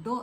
2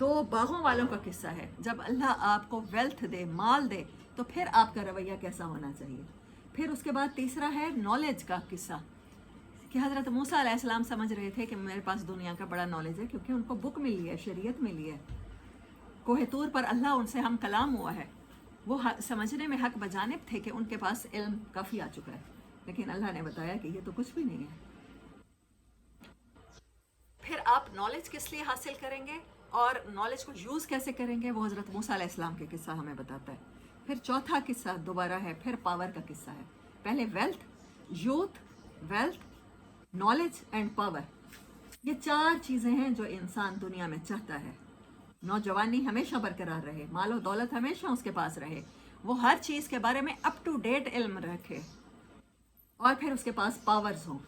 دو باغوں والوں کا قصہ ہے. جب اللہ آپ کو ویلتھ دے، مال دے، تو پھر آپ کا رویہ کیسا ہونا چاہیے. پھر اس کے بعد تیسرا ہے نالج کا قصہ، کہ حضرت موسیٰ علیہ السلام سمجھ رہے تھے کہ میرے پاس دنیا کا بڑا نالج ہے، کیونکہ ان کو بک ملی ہے، شریعت ملی ہے. کوہ طور پر اللہ ان سے ہم کلام ہوا ہے. وہ سمجھنے میں حق بجانب تھے کہ ان کے پاس علم کافی آ چکا ہے، لیکن اللہ نے بتایا کہ یہ تو کچھ بھی نہیں ہے. پھر آپ نالج کس لیے حاصل کریں گے اور نالج کو یوز کیسے کریں گے، وہ حضرت موسیٰ علیہ السلام کے قصہ ہمیں بتاتا ہے. پھر چوتھا قصہ دوبارہ ہے، پھر پاور کا قصہ ہے. پہلے wealth, youth, wealth, knowledge and power. یہ چار چیزیں ہیں جو انسان دنیا میں چاہتا ہے. نوجوانی ہمیشہ برقرار رہے، مال و دولت ہمیشہ اس کے پاس رہے، وہ ہر چیز کے بارے میں اپ ٹو ڈیٹ علم رکھے، اور پھر اس کے پاس پاورز ہوں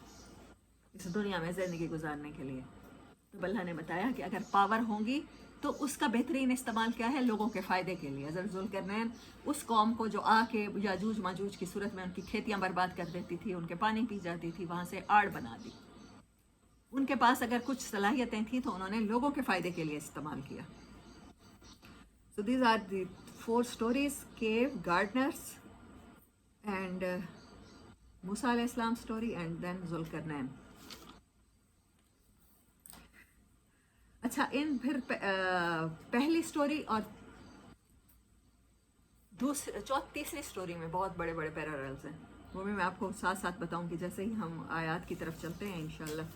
اس دنیا میں زندگی گزارنے کے لیے. تو اللہ نے بتایا کہ اگر پاور ہوں گی تو اس کا بہترین استعمال کیا ہے، لوگوں کے فائدے کے لیے. حضرت ذوالقرنین اس قوم کو جو آ کے یاجوج ماجوج کی صورت میں ان کی کھیتیاں برباد کر دیتی تھی، ان کے پانی پی جاتی تھی، وہاں سے آڑ بنا دی. ان کے پاس اگر کچھ صلاحیتیں تھیں تو انہوں نے لوگوں کے فائدے کے لیے استعمال کیا. So these are the 4 stories: cave, gardeners, and Musa alayhi salam story, and then Zulkarnain. اچھا، ان پھر پہلی سٹوری اور تیسری سٹوری میں بہت بڑے بڑے پیراللز ہیں، وہ بھی میں آپ کو ساتھ ساتھ بتاؤں گی جیسے ہی ہم آیات کی طرف چلتے ہیں انشاءاللہ.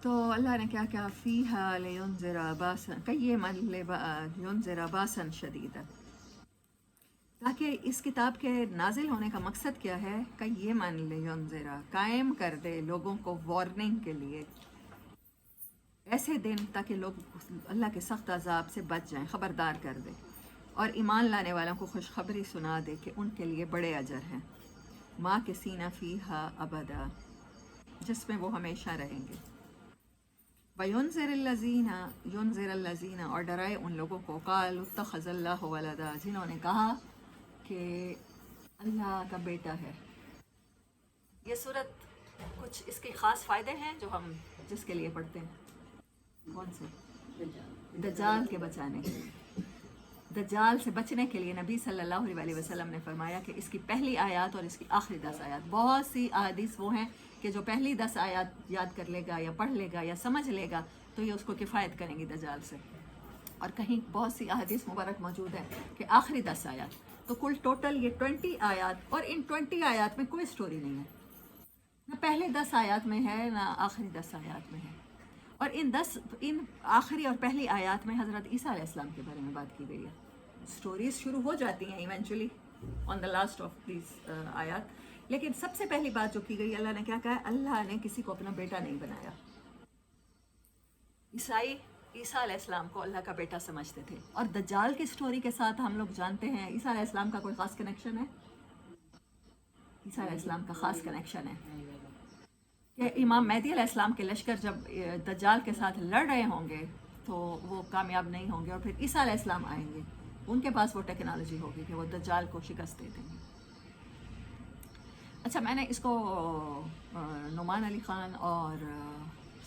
تو اللہ نے کیا کیا، فیہا لینذر باسا قیما لینذر باسا شدیدا، تاکہ اس کتاب کے نازل ہونے کا مقصد کیا ہے، قیما لینذر، قائم کر دے لوگوں کو وارننگ کے لیے، ایسے دن تاکہ لوگ اللہ کے سخت عذاب سے بچ جائیں، خبردار کر دے، اور ایمان لانے والوں کو خوشخبری سنا دے کہ ان کے لیے بڑے اجر ہیں، ماکثین فیہا ابدا، جس میں وہ ہمیشہ رہیں گے. ينذر الذین، اور ڈرائے ان لوگوں کو، قالوا اتخذ اللہ ولدا، جنہوں نے کہا کہ اللہ کا بیٹا ہے. یہ صورت کچھ اس کے خاص فائدے ہیں جو ہم جس کے لیے پڑھتے ہیں. کون سے؟ دجال کے بچانے کے لیے. دجال سے بچنے کے لیے نبی صلی اللہ علیہ وسلم نے فرمایا کہ اس کی پہلی آیات اور اس کی آخری 10 آیات، بہت سی احادیث وہ ہیں کہ جو پہلی 10 آیات یاد کر لے گا یا پڑھ لے گا یا سمجھ لے گا تو یہ اس کو کفایت کریں گی دجال سے. اور کہیں بہت سی احادیث مبارک موجود ہے کہ آخری 10 آیات. تو کل ٹوٹل یہ 20 آیات، اور ان 20 آیات میں کوئی سٹوری نہیں ہے، نہ پہلے 10 آیات میں ہے نہ آخری 10 آیات میں ہے. اور ان آخری اور پہلی آیات میں حضرت عیسیٰ علیہ السلام کے بارے میں بات کی گئی ہے. سٹوریز شروع ہو جاتی ہیں eventually on the last of these آیات، لیکن سب سے پہلی بات جو کی گئی، اللہ نے کیا کہا، اللہ نے کسی کو اپنا بیٹا نہیں بنایا. عیسائی عیسیٰ علیہ السلام کو اللہ کا بیٹا سمجھتے تھے. اور دجال کی سٹوری کے ساتھ ہم لوگ جانتے ہیں عیسیٰ علیہ السلام کا کوئی خاص کنیکشن ہے. عیسیٰ علیہ السلام کا خاص کنیکشن ہے کہ امام مہدی علیہ السلام کے لشکر جب دجال کے ساتھ لڑ رہے ہوں گے تو وہ کامیاب نہیں ہوں گے، اور پھر عیسیٰ علیہ السلام آئیں گے، ان کے پاس وہ ٹیکنالوجی ہوگی کہ وہ دجال کو شکست دے دیں گے. اچھا، میں نے اس کو نعمان علی خان اور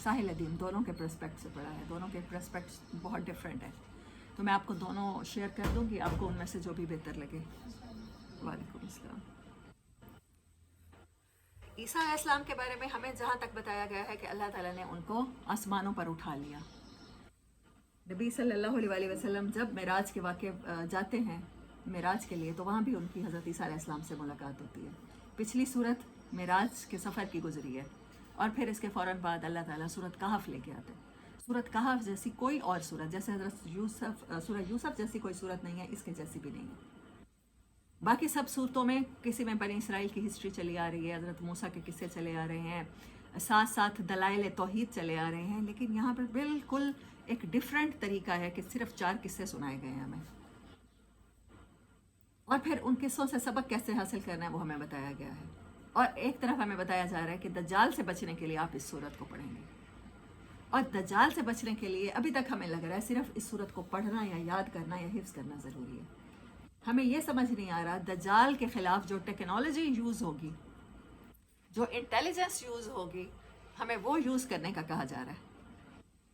ساحل ادیم دونوں کے پرسپیکٹ سے پڑھا ہے. دونوں کے پرسپیکٹس بہت ڈفرینٹ ہیں، تو میں آپ کو دونوں شیئر کر دوں گی، آپ کو ان میں سے جو بھی بہتر لگے. وعلیکم السلام. عیسیٰ علیہ السلام کے بارے میں ہمیں جہاں تک بتایا گیا ہے کہ اللہ تعالیٰ نے ان کو آسمانوں پر اٹھا لیا. نبی صلی اللہ علیہ وسلم جب معراج کے واقعے جاتے ہیں معراج کے لیے، تو وہاں بھی ان کی حضرت عیسیٰ علیہ السلام سے ملاقات ہوتی ہے. پچھلی صورت معراج کے سفر کی گزری ہے، اور پھر اس کے فوراً بعد اللہ تعالیٰ سورۃ کہف لے کے آتے ہیں. سورۃ کہف جیسی کوئی اور صورت، جیسے حضرت سورہ یوسف جیسی کوئی صورت نہیں ہے، اس کے جیسی بھی نہیں ہے. باقی سب صورتوں میں کسی میں بنی اسرائیل کی ہسٹری چلی آ رہی ہے، حضرت موسیٰ کے قصے چلے آ رہے ہیں، ساتھ ساتھ دلائل توحید چلے آ رہے ہیں، لیکن یہاں پر بالکل ایک ڈیفرنٹ طریقہ ہے کہ صرف 4 قصے سنائے گئے ہیں ہمیں، اور پھر ان قصوں سے سبق کیسے حاصل کرنا ہے وہ ہمیں بتایا گیا ہے. اور ایک طرف ہمیں بتایا جا رہا ہے کہ دجال سے بچنے کے لیے آپ اس صورت کو پڑھیں گے، اور دجال سے بچنے کے لیے ابھی تک ہمیں لگ رہا ہے صرف اس صورت کو پڑھنا یا یاد کرنا یا حفظ کرنا ضروری ہے. ہمیں یہ سمجھ نہیں آ رہا دجال کے خلاف جو ٹیکنالوجی یوز ہوگی، جو انٹیلیجنس یوز ہوگی، ہمیں وہ یوز کرنے کا کہا جا رہا ہے.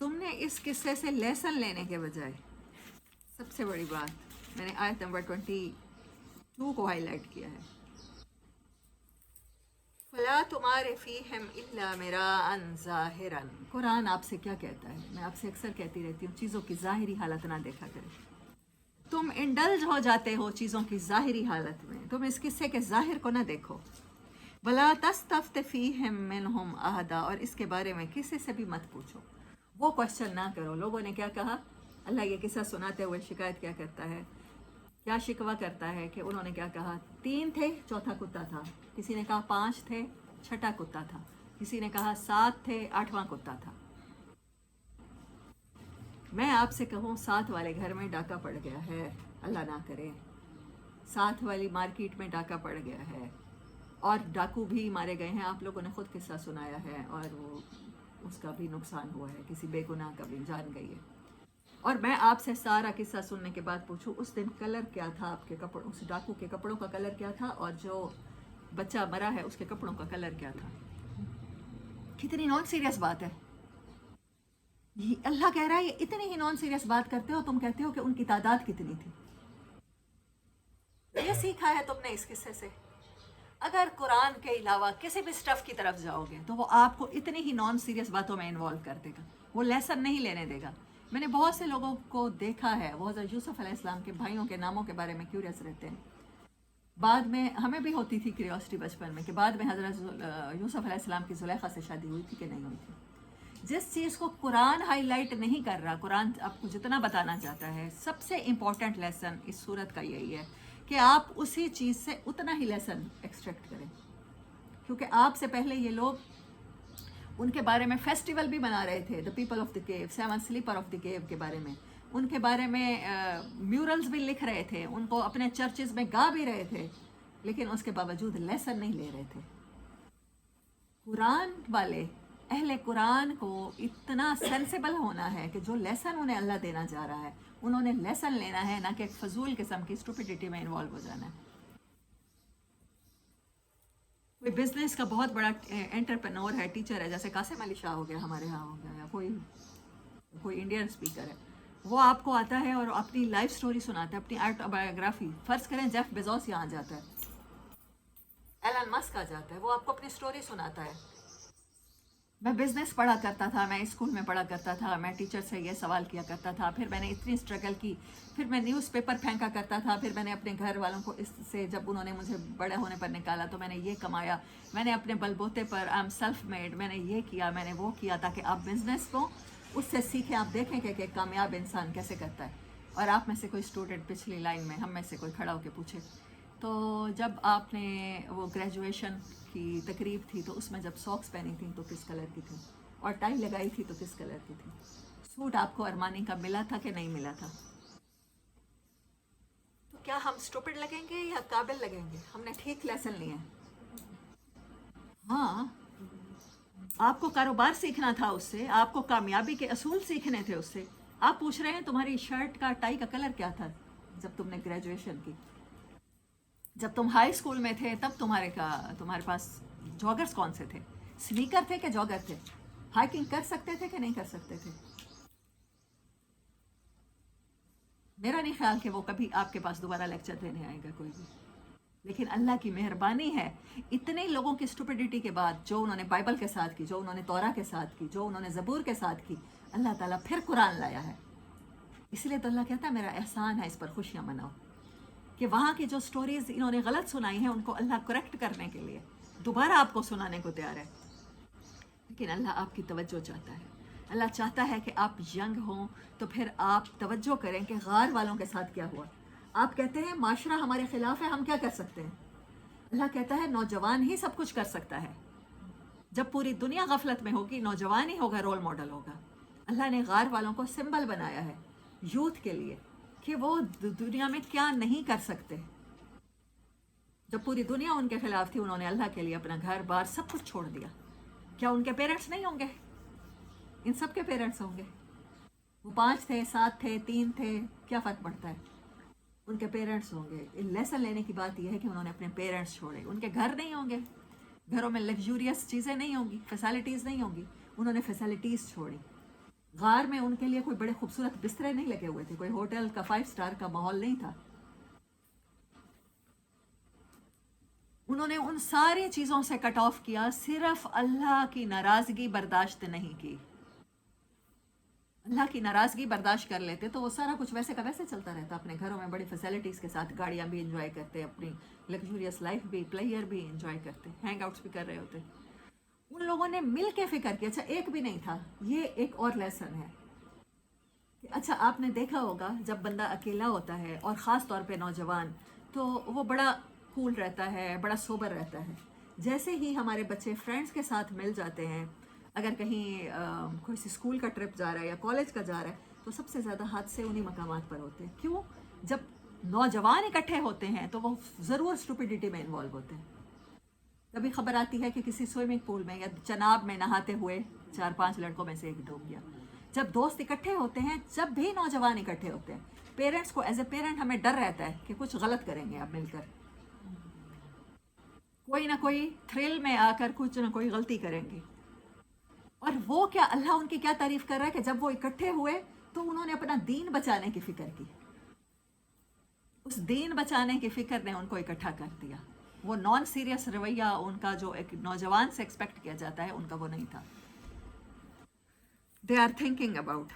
تم نے اس قصے سے لیسن لینے کے بجائے سب سے بڑی بات میں نے آیت نمبر 22 کو ہائی لائٹ کیا ہے، فلا تمہارے فیہم الا مراء ظاہرا۔ قرآن آپ سے کیا کہتا ہے؟ میں آپ سے اکثر کہتی رہتی ہوں چیزوں کی ظاہری حالت نہ دیکھا کرے۔ تم انڈلج ہو جاتے ہو چیزوں کی ظاہری حالت میں، تم اس قصے کے ظاہر کو نہ دیکھو۔ بلا تستفت فیہم منہم احدا، اور اس کے بارے میں کسی سے بھی مت پوچھو، وہ کوشچن نہ کرو۔ لوگوں نے کیا کہا؟ اللہ یہ قصہ سناتے ہوئے شکایت کیا کرتا ہے، کیا شکوہ کرتا ہے کہ انہوں نے کیا کہا، 3 تھے چوتھا کتا تھا، کسی نے کہا 5 تھے چھٹا کتا تھا، کسی نے کہا 7 تھے 8واں کتا تھا۔ میں آپ سے کہوں 7 والے گھر میں ڈاکہ پڑ گیا ہے، اللہ نہ کرے، 7 والی مارکیٹ میں ڈاکہ پڑ گیا ہے، اور ڈاکو بھی مارے گئے ہیں۔ آپ لوگوں نے خود قصہ سنایا ہے، اور وہ اس کا بھی نقصان ہوا ہے، کسی بے گناہ کا بھی جان گئی ہے۔ اور میں آپ سے سارا قصہ سننے کے بعد پوچھوں اس دن کلر کیا تھا آپ کے کپڑوں، اس ڈاکو کے کپڑوں کا کلر کیا تھا، اور جو بچہ مرا ہے اس کے کپڑوں کا کلر کیا تھا؟ کتنی نان سیریس بات ہے یہ، اللہ کہہ رہا ہے یہ اتنی ہی نان سیریس بات کرتے ہو، تم کہتے ہو کہ ان کی تعداد کتنی تھی۔ یہ سیکھا ہے تم نے اس قصے سے؟ اگر قرآن کے علاوہ کسی بھی اسٹف کی طرف جاؤ گے تو وہ آپ کو اتنی ہی نان سیریس باتوں میں انوالو کر دے گا، وہ لیسن نہیں لینے دے گا۔ میں نے بہت سے لوگوں کو دیکھا ہے، وہ حضرت یوسف علیہ السلام کے بھائیوں کے ناموں کے بارے میں کیوریس رہتے ہیں۔ بعد میں ہمیں بھی ہوتی تھی کیوریوسٹی بچپن میں کہ بعد میں حضرت یوسف علیہ السلام کی زلیخا سے شادی ہوئی تھی کہ نہیں ہوئی تھی۔ جس چیز کو قرآن ہائی لائٹ نہیں کر رہا، قرآن آپ کو جتنا بتانا چاہتا ہے، سب سے امپورٹنٹ لیسن اس صورت کا یہی ہے کہ آپ اسی چیز سے اتنا ہی لیسن ایکسٹریکٹ کریں، کیونکہ آپ سے پہلے یہ لوگ ان کے بارے میں فیسٹیول بھی بنا رہے تھے، the people of the cave, 7 sleeper of the cave کے بارے میں، ان کے بارے میں میورلز بھی لکھ رہے تھے، ان کو اپنے چرچز میں گا بھی رہے تھے، لیکن اس کے باوجود لیسن نہیں لے رہے تھے۔ قرآن والے، اہل قرآن کو اتنا سینسیبل ہونا ہے کہ جو لیسن انہیں اللہ دینا چاہ رہا ہے انہوں نے لیسن لینا ہے، نہ کہ ایک فضول قسم کی اسٹوپیڈیٹی میں انوالو ہو جانا ہے۔ کوئی بزنس کا بہت بڑا انٹرپرنور ہے، ٹیچر ہے، جیسے قاسم علی شاہ ہو گیا، ہمارے ہاں ہو گیا، یا کوئی انڈین اسپیکر ہے، وہ آپ کو آتا ہے اور اپنی لائف سٹوری سناتا ہے، اپنی آٹوبایوگرافی۔ فرض کریں جیف بیزوس یہاں جاتا ہے، ایلن مسک آ جاتا ہے، وہ آپ کو اپنی سٹوری سناتا ہے۔ میں بزنس پڑھا کرتا تھا، میں اسکول میں پڑھا کرتا تھا، میں ٹیچر سے یہ سوال کیا کرتا تھا، پھر میں نے اتنی اسٹرگل کی، پھر میں نیوز پیپر پھینکا کرتا تھا، پھر میں نے اپنے گھر والوں کو اس سے، جب انہوں نے مجھے بڑے ہونے پر نکالا تو میں نے یہ کمایا، میں نے اپنے بل بوتے پر، آئی ایم سیلف میڈ، میں نے یہ کیا، میں نے وہ کیا، تاکہ آپ بزنس کو اس سے سیکھیں، آپ دیکھیں کہ ایک کامیاب انسان کیسے کرتا ہے۔ اور آپ میں سے کوئی اسٹوڈنٹ پچھلی لائن میں، ہم میں سے کوئی کھڑا ہو کے پوچھے، تو جب آپ نے وہ گریجویشن کی تقریب تھی تو اس میں جب ساکس پہنی تھیں تو کس کلر کی تھی، اور ٹائی لگائی تھی تو کس کلر کی تھی؟ سوٹ آپ کو ارمانی کا ملا تھا کہ نہیں ملا تھا؟ تو کیا ہم اسٹوپڈ لگیں گے یا قابل لگیں گے؟ ہم نے ٹھیک لیسن لیے ہیں۔ ہاں، آپ کو کاروبار سیکھنا تھا اس سے، آپ کو کامیابی کے اصول سیکھنے تھے اس سے۔ آپ پوچھ رہے ہیں تمہاری شرٹ کا ٹائی کا کلر کیا تھا جب تم نے گریجویشن کی؟ جب تم ہائی اسکول میں تھے تب تمہارے پاس جاگرز کون سے تھے؟ سنیکر تھے کہ جاگر تھے؟ ہائکنگ کر سکتے تھے کہ نہیں کر سکتے تھے؟ میرا نہیں خیال کہ وہ کبھی آپ کے پاس دوبارہ لیکچر دینے آئے گا کوئی بھی، لیکن اللہ کی مہربانی ہے اتنے لوگوں کی اسٹوپیڈیٹی کے بعد، جو انہوں نے بائبل کے ساتھ کی، جو انہوں نے تورا کے ساتھ کی، جو انہوں نے زبور کے ساتھ کی، اللہ تعالیٰ پھر قرآن لایا ہے۔ اس لیے تو اللہ کہتا ہے میرا احسان ہے، اس پر خوشیاں مناؤ، کہ وہاں کی جو سٹوریز انہوں نے غلط سنائی ہیں ان کو اللہ کریکٹ کرنے کے لیے دوبارہ آپ کو سنانے کو تیار ہے۔ لیکن اللہ آپ کی توجہ چاہتا ہے، اللہ چاہتا ہے کہ آپ ینگ ہوں تو پھر آپ توجہ کریں کہ غار والوں کے ساتھ کیا ہوا۔ آپ کہتے ہیں معاشرہ ہمارے خلاف ہے، ہم کیا کر سکتے ہیں؟ اللہ کہتا ہے نوجوان ہی سب کچھ کر سکتا ہے۔ جب پوری دنیا غفلت میں ہوگی، نوجوان ہی ہوگا، رول ماڈل ہوگا۔ اللہ نے غار والوں کو سمبل بنایا ہے یوتھ کے لیے کہ وہ دنیا میں کیا نہیں کر سکتے۔ جب پوری دنیا ان کے خلاف تھی، انہوں نے اللہ کے لیے اپنا گھر بار سب کچھ چھوڑ دیا۔ کیا ان کے پیرنٹس نہیں ہوں گے؟ ان سب کے پیرنٹس ہوں گے۔ وہ 5 تھے، 7 تھے، 3 تھے، کیا فرق پڑتا ہے؟ ان کے پیرنٹس ہوں گے۔ لیسن لینے کی بات یہ ہے کہ انہوں نے اپنے پیرنٹس چھوڑے، ان کے گھر نہیں ہوں گے، گھروں میں لگژوریس چیزیں نہیں ہوں گی، فیسلٹیز نہیں ہوں گی، انہوں نے فیسلٹیز چھوڑی۔ غار میں ان کے لیے کوئی بڑے خوبصورت بسترے نہیں لگے ہوئے تھے، کوئی ہوٹل کا 5 اسٹار کا ماحول نہیں تھا. انہوں نے ان ساری چیزوں سے کٹ آف کیا، صرف اللہ کی ناراضگی برداشت نہیں کی. اللہ کی ناراضگی برداشت کر لیتے تو وہ سارا کچھ ویسے کا ویسے چلتا رہتا، اپنے گھروں میں بڑی فیسلٹیز کے ساتھ گاڑیاں بھی انجوائے کرتے، اپنی لگژریس لائف بھی، پلیئر بھی انجوائے کرتے، ہینگ آؤٹس بھی کر رہے ہوتے. ان لوگوں نے مل کے فکر کیا. اچھا ایک بھی نہیں تھا. یہ ایک اور لیسن ہے کہ اچھا آپ نے دیکھا ہوگا جب بندہ اکیلا ہوتا ہے، اور خاص طور پہ نوجوان، تو وہ بڑا کول رہتا ہے، بڑا سوبر رہتا ہے. جیسے ہی ہمارے بچے فرینڈس کے ساتھ مل جاتے ہیں، اگر کہیں کوئی اسکول کا ٹرپ جا رہا ہے یا کالج کا جا رہا ہے، تو سب سے زیادہ حادثے انہی مقامات پر ہوتے ہیں. کیوں؟ جب نوجوان اکٹھے ہوتے ہیں تو وہ ضرور اسٹوپیڈیٹی میں انوالو ہوتے ہیں. کبھی خبر آتی ہے کہ کسی سوئمنگ پول میں یا چناب میں نہاتے ہوئے 4-5 لڑکوں میں سے ایک ڈوب گیا. جب دوست اکٹھے ہوتے ہیں، جب بھی نوجوان اکٹھے ہوتے ہیں، پیرنٹس کو ایز اے پیرنٹ ہمیں ڈر رہتا ہے کہ کچھ غلط کریں گے اب مل کر، کوئی نہ کوئی تھرل میں آ کر کچھ نہ کوئی غلطی کریں گے. اور وہ کیا اللہ ان کی کیا تعریف کر رہا ہے کہ جب وہ اکٹھے ہوئے تو انہوں نے اپنا دین بچانے کی فکر کی. اس دین بچانے کی فکر نے ان کو اکٹھا کر دیا. وہ نان سیریس رویہ ان کا جو ایک نوجوان سے ایکسپیکٹ کیا جاتا ہے، ان کا وہ نہیں تھا. They are thinking about.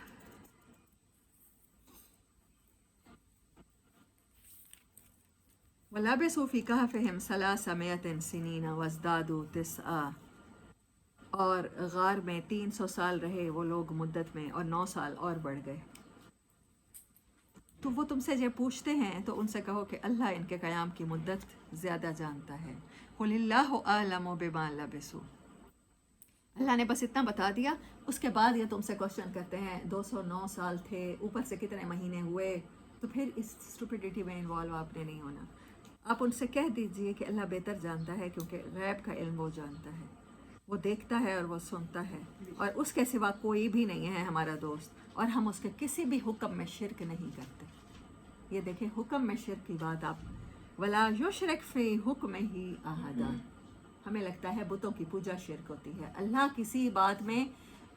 وَلَبِثُوا فِي كَهْفِهِمْ 300 سِنِينَ وَازْدَادُوا تِسْعًا. اور غار میں 300 سال رہے وہ لوگ مدت میں، اور 9 سال اور بڑھ گئے. تو وہ تم سے جو پوچھتے ہیں تو ان سے کہو کہ اللہ ان کے قیام کی مدت زیادہ جانتا ہے. قُلِ اللَّهُ أَعْلَمُ بِمَا لَبِثُوا. اللہ نے بس اتنا بتا دیا. اس کے بعد یہ تم سے کوشچن کرتے ہیں 209 سال تھے، اوپر سے کتنے مہینے ہوئے، تو پھر اس اسٹوپیڈیٹی میں انوالو آپ نے نہیں ہونا. آپ ان سے کہہ دیجئے کہ اللہ بہتر جانتا ہے، کیونکہ غیب کا علم وہ جانتا ہے، وہ دیکھتا ہے اور وہ سنتا ہے، اور اس کے سوا کوئی بھی نہیں ہے ہمارا دوست، اور ہم اس کے کسی بھی حکم میں شرک نہیں کرتے. یہ دیکھیں حکم میں شرک کی بات. آپ وَلَا يُشْرِكْ فِي حُكْمِهِ أَحَدًا. ہمیں لگتا ہے بتوں کی پوجا شرک ہوتی ہے. اللہ کسی بات میں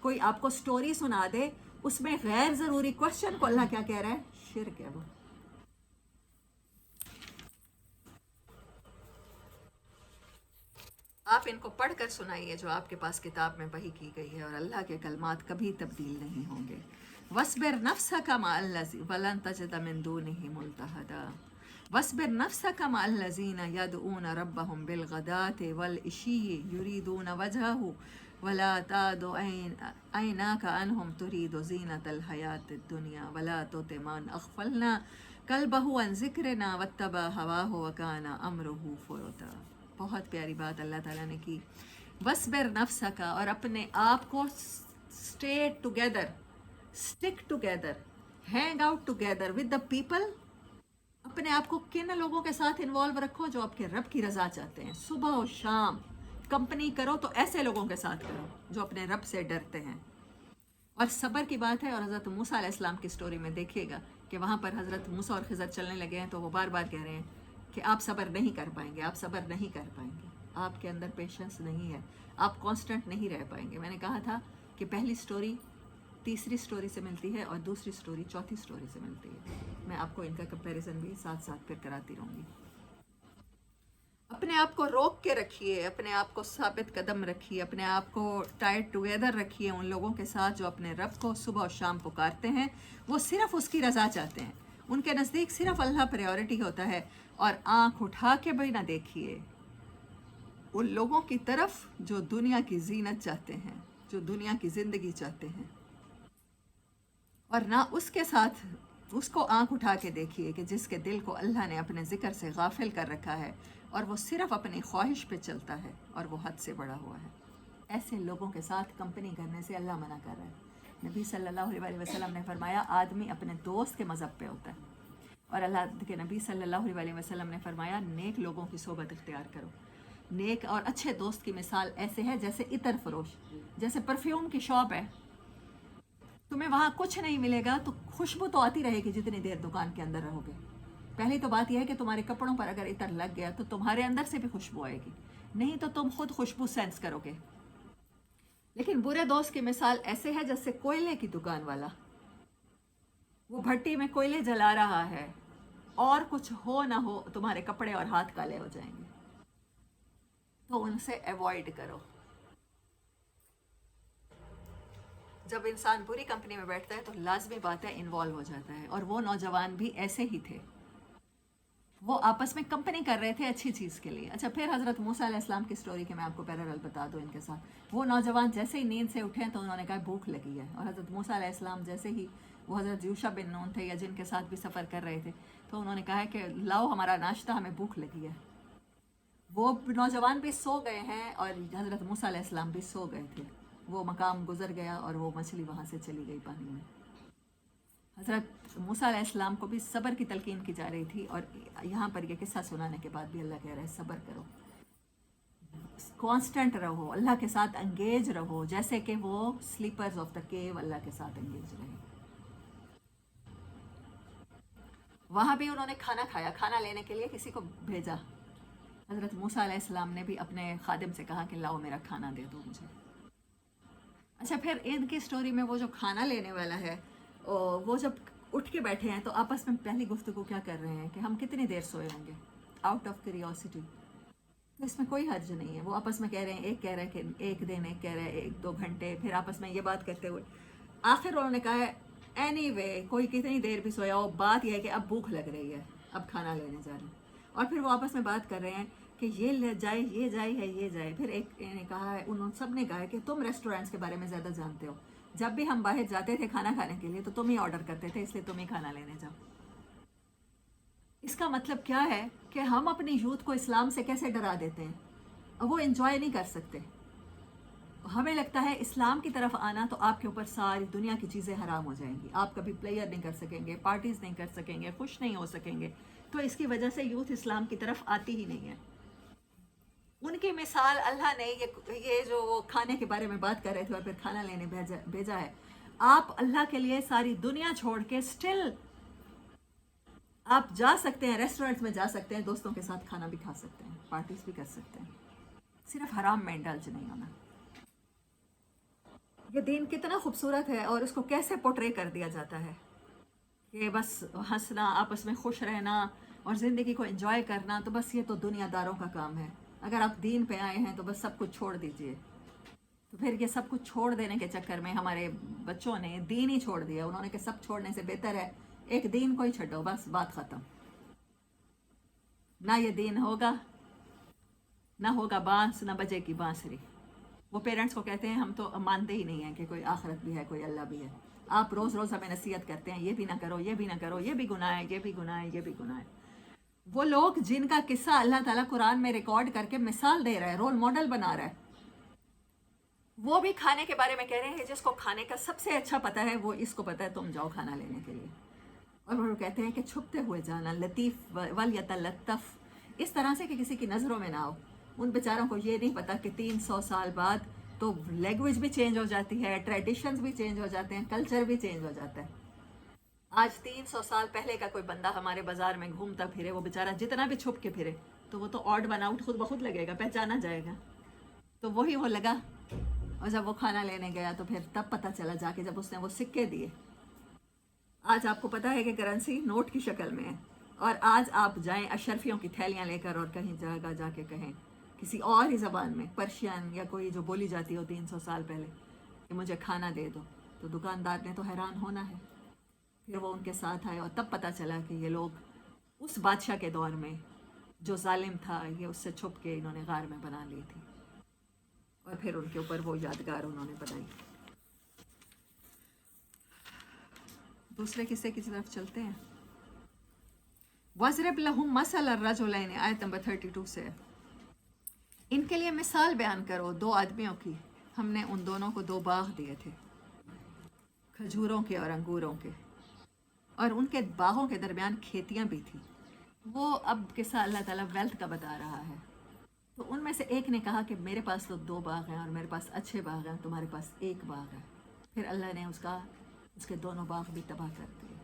کوئی آپ کو سٹوری سنا دے، اس میں غیر ضروری کوشچن کو اللہ کیا کہہ رہا ہے؟ شرک ہے وہ. آپ ان کو پڑھ کر سنائیے جو آپ کے پاس کتاب میں وحی کی گئی ہے، اور اللہ کے کلمات کبھی تبدیل نہیں ہوں گے. وَاصْبِرْ نَفْسَكَ مَعَ الَّذِينَ وَلَن تَجِدَ مِن دُونِهِ مُلْتَحَدًا. وَاصْبِرْ نَفْسَكَ مَعَ الَّذِينَ يَدْعُونَ رَبَّهُم بِالْغَدَاةِ وَالْعَشِيِّ يُرِيدُونَ وَجْهَهُ وَلَا تَعْدُ عَيْنَاكَ عَنْهُمْ تُرِيدُ زِينَةَ الْحَيَاةِ الدُّنْيَا وَلَا تُطِعْ مَنْ أَغْفَلْنَا قَلْبَهُ عَنْ ذِكْرِنَا وَاتَّبَعَ هَوَاهُ وَكَانَ أَمْرُهُ فُرُطًا. بہت پیاری بات اللہ تعالیٰ نے کی. وَاصْبِرْ نَفْسَكَ، اور اپنے آپ کو stay together, stick together, hang out together with the people. اپنے آپ کو کن لوگوں کے ساتھ انوالو رکھو جو آپ کے رب کی رضا چاہتے ہیں. صبح و شام کمپنی کرو تو ایسے لوگوں کے ساتھ کرو جو اپنے رب سے ڈرتے ہیں. اور صبر کی بات ہے، اور حضرت موسیٰ علیہ السلام کی سٹوری میں دیکھیے گا کہ وہاں پر حضرت موسیٰ اور خضر چلنے لگے ہیں تو وہ بار بار کہہ رہے ہیں کہ آپ صبر نہیں کر پائیں گے، آپ صبر نہیں کر پائیں گے، آپ کے اندر پیشنس نہیں ہے، آپ کانسٹنٹ نہیں رہ پائیں گے. میں نے کہا تھا کہ پہلی سٹوری تیسری سٹوری سے ملتی ہے، اور دوسری سٹوری چوتھی سٹوری سے ملتی ہے. میں آپ کو ان کا کمپیریزن بھی ساتھ ساتھ پھر کراتی رہوں گی. اپنے آپ کو روک کے رکھیے، اپنے آپ کو ثابت قدم رکھیے، اپنے آپ کو ٹائٹ ٹوگیدر رکھیے ان لوگوں کے ساتھ جو اپنے رب کو صبح و شام پکارتے ہیں. وہ صرف اس کی رضا چاہتے ہیں، ان کے نزدیک صرف اللہ پریورٹی ہوتا ہے. اور آنکھ اٹھا کے بھی نہ دیکھیے ان لوگوں کی طرف جو دنیا کی زینت چاہتے ہیں، جو دنیا کی زندگی چاہتے ہیں، اور نہ اس کے ساتھ اس کو آنکھ اٹھا کے دیکھیے کہ جس کے دل کو اللہ نے اپنے ذکر سے غافل کر رکھا ہے، اور وہ صرف اپنی خواہش پہ چلتا ہے، اور وہ حد سے بڑا ہوا ہے. ایسے لوگوں کے ساتھ کمپنی کرنے سے اللہ منع کر رہا ہے. نبی صلی اللہ علیہ وسلم نے فرمایا آدمی اپنے دوست کے مذہب پہ ہوتا ہے، اور اللہ کے نبی صلی اللہ علیہ وسلم نے فرمایا نیک لوگوں کی صحبت اختیار کرو. نیک اور اچھے دوست کی مثال ایسے ہے جیسے عطر فروش، جیسے پرفیوم کی شاپ ہے. تمہیں وہاں کچھ نہیں ملے گا تو خوشبو تو آتی رہے گی جتنی دیر دکان کے اندر رہو گے. پہلی تو بات یہ ہے کہ تمہارے کپڑوں پر اگر عطر لگ گیا تو تمہارے اندر سے بھی خوشبو آئے گی، نہیں تو تم خود خوشبو سینس کرو گے. لیکن برے دوست کی مثال ایسے ہے جیسے کوئلے کی دکان والا، وہ بھٹی میں کوئلے جلا رہا ہے، اور کچھ ہو نہ ہو تمہارے کپڑے اور ہاتھ کالے ہو جائیں گے، تو ان سے ایوائڈ کرو۔ جب انسان بری کمپنی میں بیٹھتا ہے تو لازمی بات ہے انوالو ہو جاتا ہے، اور وہ نوجوان بھی ایسے ہی تھے، وہ آپس میں کمپنی کر رہے تھے اچھی چیز کے لیے۔ اچھا، پھر حضرت موسیٰ علیہ السلام کی سٹوری کے میں آپ کو پیرالل بتا دوں ان کے ساتھ۔ وہ نوجوان جیسے ہی نیند سے اٹھے تو انہوں نے کہا بھوک لگی ہے، اور حضرت موسیٰ علیہ السلام جیسے ہی، وہ حضرت یوشع بن نون تھے یا جن کے ساتھ بھی سفر کر رہے تھے، تو انہوں نے کہا کہ لاؤ ہمارا ناشتہ، ہمیں بھوک لگی ہے۔ وہ نوجوان بھی سو گئے ہیں اور حضرت موسیٰ علیہ السلام بھی سو گئے تھے، وہ مقام گزر گیا اور وہ مچھلی وہاں سے چلی گئی پانی میں۔ حضرت موسیٰ علیہ السلام کو بھی صبر کی تلقین کی جا رہی تھی، اور یہاں پر یہ قصہ سنانے کے بعد بھی اللہ کہہ رہا ہے صبر کرو، کانسٹنٹ رہو، اللہ کے ساتھ انگیج رہو، جیسے کہ وہ سلیپرز آف دا کیو اللہ کے ساتھ انگیج رہے۔ وہاں بھی انہوں نے کھانا کھایا، کھانا لینے کے لیے کسی کو بھیجا۔ حضرت موسیٰ علیہ السلام نے بھی اپنے خادم سے کہا کہ لاؤ میرا کھانا دے دو مجھے۔ اچھا، پھر ان کی سٹوری میں وہ جو کھانا لینے والا ہے، وہ جب اٹھ کے بیٹھے ہیں تو آپس میں پہلی گفتگو کیا کر رہے ہیں کہ ہم کتنی دیر سوئے ہوں گے، آؤٹ آف کیوریوسٹی۔ تو اس میں کوئی حرج نہیں ہے، وہ آپس میں کہہ رہے ہیں، ایک کہہ رہا ہے کہ ایک دن، ایک کہہ رہا ہے 1-2 گھنٹے، پھر آپس میں یہ بات کرتے ہوئے آخر انہوں نے کہا ہے اینی وے کوئی کتنی دیر بھی سویا ہو، بات یہ ہے کہ اب بھوک لگ رہی ہے، اب کھانا لینے جا رہے ہیں۔ اور پھر وہ آپس میں بات کر رہے ہیں کہ یہ لے جائے، یہ جائے ہے، یہ جائے۔ پھر ایک نے کہا ہے، انہوں سب نے کہا ہے کہ تم ریسٹورینٹس کے بارے میں زیادہ جانتے ہو، جب بھی ہم باہر جاتے تھے کھانا کھانے کے لیے تو تم ہی آرڈر کرتے تھے، اس لیے تم ہی کھانا لینے جاؤ۔ اس کا مطلب کیا ہے کہ ہم اپنی یوتھ کو اسلام سے کیسے ڈرا دیتے ہیں، وہ انجوائے نہیں کر سکتے۔ ہمیں لگتا ہے اسلام کی طرف آنا تو آپ کے اوپر ساری دنیا کی چیزیں حرام ہو جائیں گی، آپ کبھی پلیئر نہیں کر سکیں گے، پارٹیز نہیں کر سکیں گے، خوش نہیں ہو سکیں گے، تو اس کی وجہ سے یوتھ اسلام کی طرف آتی ہی نہیں ہے۔ ان کی مثال اللہ نے یہ جو وہ کھانے کے بارے میں بات کر رہے تھے اور پھر کھانا لینے بھیجا ہے، آپ اللہ کے لیے ساری دنیا چھوڑ کے سٹل آپ جا سکتے ہیں، ریسٹورنٹس میں جا سکتے ہیں، دوستوں کے ساتھ کھانا بھی کھا سکتے ہیں، پارٹیز بھی کر سکتے ہیں، صرف حرام میں انڈلج نہیں ہونا۔ یہ دین کتنا خوبصورت ہے اور اس کو کیسے پورٹرے کر دیا جاتا ہے کہ بس ہنسنا، آپس میں خوش رہنا اور زندگی کو انجوائے کرنا، تو بس یہ تو دنیا داروں کا کام ہے۔ اگر آپ دین پہ آئے ہیں تو بس سب کچھ چھوڑ دیجئے۔ تو پھر یہ سب کچھ چھوڑ دینے کے چکر میں ہمارے بچوں نے دین ہی چھوڑ دیا، انہوں نے کہ سب چھوڑنے سے بہتر ہے ایک دین کو ہی چھڈو، بس بات ختم۔ نہ یہ دین ہوگا، نہ ہوگا بانس، نہ بجے کی بانسری۔ وہ پیرنٹس کو کہتے ہیں ہم تو مانتے ہی نہیں ہیں کہ کوئی آخرت بھی ہے، کوئی اللہ بھی ہے، آپ روز روز ہمیں نصیحت کرتے ہیں یہ بھی نہ کرو، یہ بھی نہ کرو، یہ بھی گناہ ہے، یہ بھی گناہ ہے، یہ بھی گناہ ہے۔ وہ لوگ جن کا قصہ اللہ تعالیٰ قرآن میں ریکارڈ کر کے مثال دے رہا ہے، رول ماڈل بنا رہا ہے، وہ بھی کھانے کے بارے میں کہہ رہے ہیں جس کو کھانے کا سب سے اچھا پتہ ہے وہ اس کو پتہ ہے تم جاؤ کھانا لینے کے لیے۔ اور وہ کہتے ہیں کہ چھپتے ہوئے جانا، لطیف ولیتلطف، اس طرح سے کہ کسی کی نظروں میں نہ آؤ۔ ان بیچاروں کو یہ نہیں پتہ کہ 300 سال بعد تو لینگویج بھی چینج ہو جاتی ہے، ٹریڈیشنز بھی چینج ہو جاتے ہیں، کلچر بھی چینج ہو جاتا ہے۔ آج 300 سال پہلے کا کوئی بندہ ہمارے بازار میں گھومتا پھرے، وہ بیچارہ جتنا بھی چھپ کے پھرے تو وہ تو آڈ بنا آؤٹ خود بخود لگے گا، پہچانا جائے گا۔ تو وہی وہ لگا، اور جب وہ کھانا لینے گیا تو پھر تب پتہ چلا جا کے جب اس نے وہ سکے دیے۔ آج آپ کو پتہ ہے کہ کرنسی نوٹ کی شکل میں ہے، اور آج آپ جائیں اشرفیوں کی تھیلیاں لے کر اور کہیں جگہ جا کے کہیں کسی اور ہی زبان میں، پرشین یا کوئی جو بولی جاتی ہو 300 سال پہلے، کہ مجھے کھانا دے دو، تو دکاندار نے تو حیران ہونا ہے۔ پھر وہ ان کے ساتھ آئے اور تب پتہ چلا کہ یہ لوگ اس بادشاہ کے دور میں جو ظالم تھا، یہ اس سے چھپ کے انہوں نے غار میں بنا لی تھی، اور پھر ان کے اوپر وہ یادگار انہوں نے بنائی۔ دوسرے قصے کی طرف چلتے ہیں۔ وَاضْرِبْ لَهُمْ مَثَلَ الرَّجُلَيْنِ، آیت نمبر 32 سے، ان کے لیے مثال بیان کرو 2 آدمیوں کی، ہم نے ان دونوں کو 2 باغ دیے تھے، کھجوروں کے اور انگوروں کے، اور ان کے باغوں کے درمیان کھیتیاں بھی تھیں۔ وہ اب قصہ اللہ تعالیٰ ویلتھ کا بتا رہا ہے۔ تو ان میں سے ایک نے کہا کہ میرے پاس تو 2 باغ ہیں اور میرے پاس اچھے باغ ہیں، تمہارے پاس 1 باغ ہے۔ پھر اللہ نے اس کے دونوں باغ بھی تباہ کر دیے۔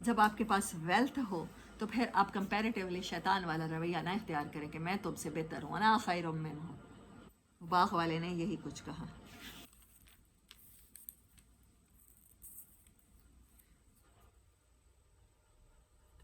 جب آپ کے پاس ویلتھ ہو تو پھر آپ کمپیریٹیولی شیطان والا رویہ نہ اختیار کریں کہ میں تم سے بہتر ہوں، انا خیر منہ۔ باغ والے نے یہی کچھ کہا۔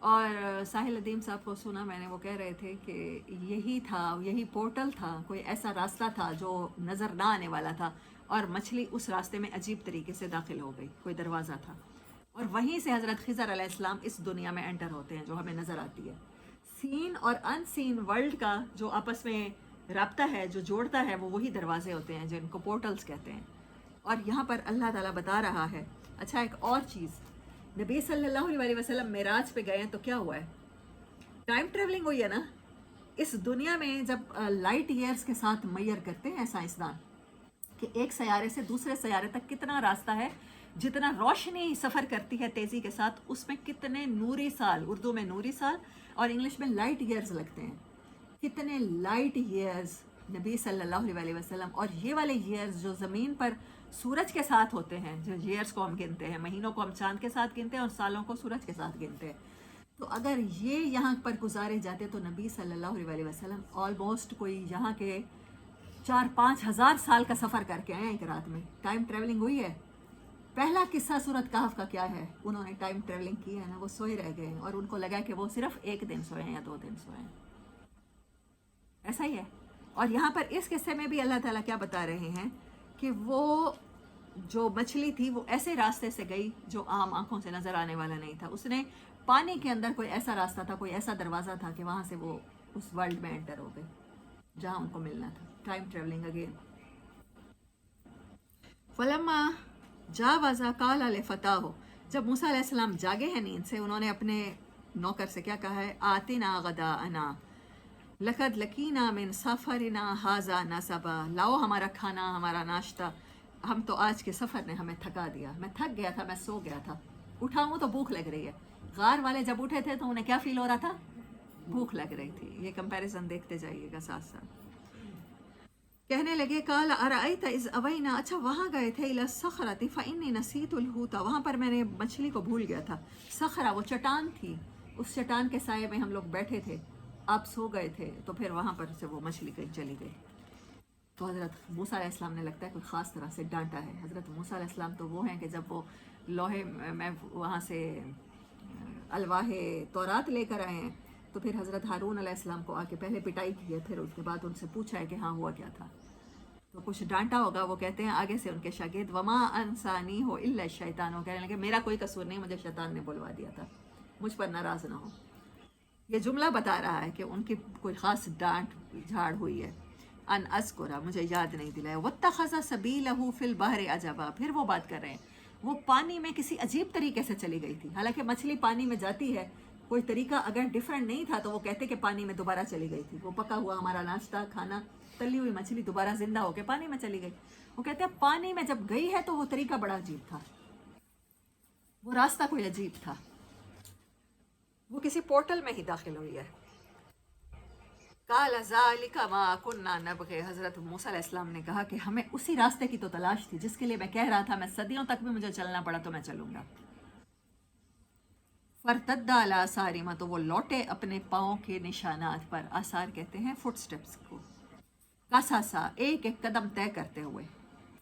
اور ساحل ندیم صاحب کو سنا میں نے، وہ کہہ رہے تھے کہ یہی تھا، یہی پورٹل تھا، کوئی ایسا راستہ تھا جو نظر نہ آنے والا تھا، اور مچھلی اس راستے میں عجیب طریقے سے داخل ہو گئی، کوئی دروازہ تھا، اور وہیں سے حضرت خضر علیہ السلام اس دنیا میں انٹر ہوتے ہیں جو ہمیں نظر آتی ہے۔ سین اور ان سین ورلڈ کا جو آپس میں رابطہ ہے، جو جوڑتا ہے، وہ وہی دروازے ہوتے ہیں جن کو پورٹلز کہتے ہیں۔ اور یہاں پر اللہ تعالیٰ بتا رہا ہے، اچھا ایک اور چیز، نبی صلی اللہ علیہ وسلم معراج پہ گئے ہیں تو کیا ہوا ہے؟ ٹائم ٹریولنگ ہوئی ہے نا۔ اس دنیا میں جب لائٹ ایئرز کے ساتھ میئر کرتے ہیں سائنسدان کہ ایک سیارے سے دوسرے سیارے تک کتنا راستہ ہے، جتنا روشنی سفر کرتی ہے تیزی کے ساتھ، اس میں کتنے نوری سال، اردو میں نوری سال اور انگلش میں لائٹ ایئرز لگتے ہیں، کتنے لائٹ ایئرز نبی صلی اللہ علیہ وسلم، اور یہ والے ایئرز جو زمین پر سورج کے ساتھ ہوتے ہیں، جو ایئرز کو ہم گنتے ہیں، مہینوں کو ہم چاند کے ساتھ گنتے ہیں اور سالوں کو سورج کے ساتھ گنتے ہیں، تو اگر یہ یہاں پر گزارے جاتے تو نبی صلی اللہ علیہ وسلم آلموسٹ کوئی یہاں کے 4-5 ہزار سال کا سفر کر کے آئے ہیں ایک رات میں۔ ٹائم ٹریولنگ ہوئی ہے۔ پہلا قصہ سورۃ کہف کا کیا ہے؟ انہوں نے ٹائم ٹریولنگ کی ہے نا، وہ سوئے رہ گئے اور ان کو لگا کہ وہ صرف 1 دن سوئے ہیں یا 2 دن سوئے ہیں، ایسا ہی ہے۔ اور یہاں پر اس قصے میں بھی اللہ تعالیٰ کیا بتا رہے ہیں کہ وہ جو مچھلی تھی وہ ایسے راستے سے گئی جو عام آنکھوں سے نظر آنے والا نہیں تھا، اس نے پانی کے اندر کوئی ایسا راستہ تھا، کوئی ایسا دروازہ تھا کہ وہاں سے وہ اس ورلڈ میں انٹر ہو گئی جہاں ان کو ملنا تھا۔ Time travelling again. فلما جاوزا قال لفتاہ، جب موسیٰ علیہ السلام جاگے ہیں نیند سے، انہوں نے اپنے نوکر سے کیا کہا ہے؟ آتنا غداءنا لقد لقینا من سفرنا ھذا نصبا، لاؤ ہمارا کھانا، ہمارا ناشتہ، ہم تو آج کے سفر نے ہمیں تھکا دیا، میں تھک گیا تھا، میں سو گیا تھا، اٹھا ہوں تو بھوک لگ رہی ہے۔ غار والے جب اٹھے تھے تو انہیں کیا فیل ہو رہا تھا؟ بھوک لگ رہی تھی۔ یہ کمپیریزن دیکھتے جائیے گا ساتھ ساتھ۔ کہنے لگے قال ارأیت اذ اوینا، اچھا وہاں گئے تھے الی الصخرۃ فانی نسیت الحوت، وہاں پر میں نے مچھلی کو بھول گیا تھا۔ صخرہ وہ چٹان تھی، اس چٹان کے سائے میں ہم لوگ بیٹھے تھے، آپ سو گئے تھے، تو پھر وہاں پر سے وہ مچھلی کہیں چلی گئی۔ تو حضرت موسیٰ علیہ السلام نے لگتا ہے کوئی خاص طرح سے ڈانٹا ہے۔ حضرت موسیٰ علیہ السلام تو وہ ہیں کہ جب وہ لوہے میں وہاں سے الواح تورات لے کر آئے ہیں تو پھر حضرت ہارون علیہ السلام کو آ کے پہلے پٹائی کی ہے، پھر اس کے بعد ان سے پوچھا ہے کہ ہاں ہوا کیا تھا، تو کچھ ڈانٹا ہوگا۔ وہ کہتے ہیں آگے سے ان کے شاگرد وما انسانی ہو الا الشیطان، وہ کہنے لگے میرا کوئی قصور نہیں، مجھے شیطان نے بلوا دیا تھا، مجھ پر ناراض نہ ہو۔ یہ جملہ بتا رہا ہے کہ ان کی کوئی خاص ڈانٹ جھاڑ ہوئی ہے۔ ان اذکرہ، مجھے یاد نہیں دلایا، واتخذ سبیلہ فی البحر عجبا، پھر وہ بات کر رہے ہیں وہ پانی میں کسی عجیب طریقے سے چلی گئی تھی، حالانکہ مچھلی پانی میں جاتی ہے، کوئی طریقہ اگر ڈیفرنٹ نہیں تھا تو وہ کہتے کہ پانی میں دوبارہ چلی گئی تھی، وہ پکا ہوا ہمارا ناشتہ کھانا، تلی ہوئی مچھلی دوبارہ زندہ ہو کے پانی میں چلی گئی۔ وہ کہتے ہیں پانی میں جب گئی ہے تو وہ طریقہ بڑا عجیب تھا، وہ راستہ کوئی عجیب تھا، وہ کسی پورٹل میں ہی داخل ہوئی ہے۔ قال ذلک ما کنا نبغی، حضرت موسیٰ علیہ السلام نے کہا کہ ہمیں اسی راستے کی تو تلاش تھی جس کے لیے میں کہہ رہا تھا، میں صدیوں تک بھی مجھے چلنا پڑا تو میں چلوں گا۔ فرتد علی آثارہما، تو وہ لوٹے اپنے پاؤں کے نشانات پر، آثار کہتے ہیں فٹ سٹیپس کو، قصصا ایک ایک قدم طے کرتے ہوئے،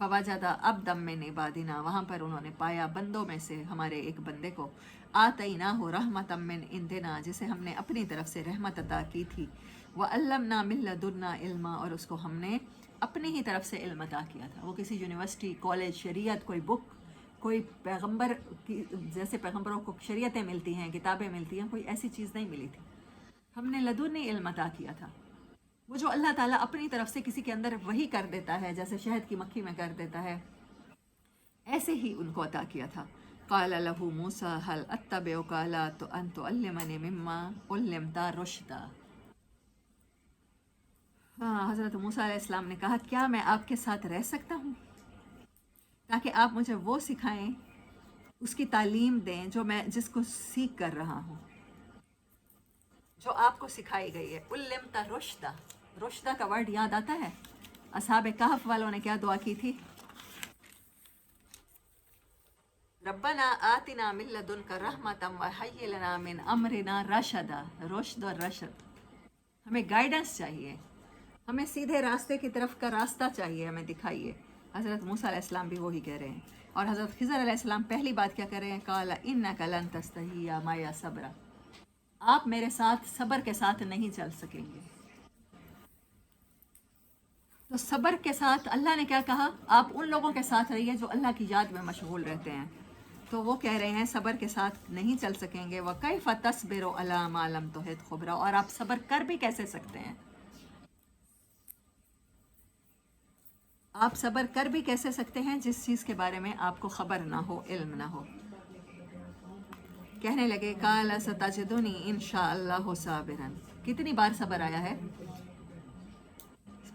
فوجدا عبدا من عبادنا، وہاں پر انہوں نے پایا بندوں میں سے ہمارے ایک بندے کو، آتیناہ رحمتا من عندنا، جسے ہم نے اپنی طرف سے رحمت عطا کی تھی، وعلمنا من لدنا علما، اور اس کو ہم نے اپنی ہی طرف سے علم عطا کیا تھا۔ وہ کسی یونیورسٹی، کالج، شریعت، کوئی بک، کوئی پیغمبر کی جیسے پیغمبروں کو شریعتیں ملتی ہیں، کتابیں ملتی ہیں، کوئی ایسی چیز نہیں ملی تھی، ہم نے لدنی علم عطا کیا تھا۔ وہ جو اللہ تعالیٰ اپنی طرف سے کسی کے اندر وہی کر دیتا ہے، جیسے شہد کی مکھی میں کر دیتا ہے، ایسے ہی ان کو عطا کیا تھا۔ قال له موسیٰ هل اتبعک علی ان تعلمنی مما علمت رشدا، ہاں حضرت موسیٰ علیہ السلام نے کہا کیا میں آپ کے ساتھ رہ سکتا ہوں تاکہ آپ مجھے وہ سکھائیں، اس کی تعلیم دیں جو میں جس کو سیکھ کر رہا ہوں، جو آپ کو سکھائی گئی ہے۔ علمت رشدا، رشدا کا ورڈ یاد آتا ہے؟ اصحاب کہف والوں نے کیا دعا کی تھی؟ ربنا آتنا من لدنک رحمتا وہیئ لنا من امرنا رشدا، رشد اور رشد، ہمیں گائیڈنس چاہیے، ہمیں سیدھے راستے کی طرف کا راستہ چاہیے، ہمیں دکھائیے۔ حضرت موسیٰ علیہ السلام بھی وہی کہہ رہے ہیں، اور حضرت خضر علیہ السلام پہلی بات کیا کہہ رہے ہیں؟ قال انک لن تستطیع معی صبرا، آپ میرے ساتھ صبر کے ساتھ نہیں چل سکیں گے. تو صبر کے ساتھ اللہ نے کیا کہا؟ آپ ان لوگوں کے ساتھ رہیے جو اللہ کی یاد میں مشغول رہتے ہیں. تو وہ کہہ رہے ہیں صبر کے ساتھ نہیں چل سکیں گے. وَكَيْفَ تَصْبِرُ عَلَىٰ مَا لَمْ تُحِطْ خُبْرًا، اور آپ صبر کر بھی کیسے سکتے ہیں؟ آپ صبر کر بھی کیسے سکتے ہیں جس چیز کے بارے میں آپ کو خبر نہ ہو، علم نہ ہو. کہنے لگے قَالَ سَتَجِدُنِي إِن شَاءَ اللَّهُ صَابِرًا. کتنی بار صبر آیا ہے؟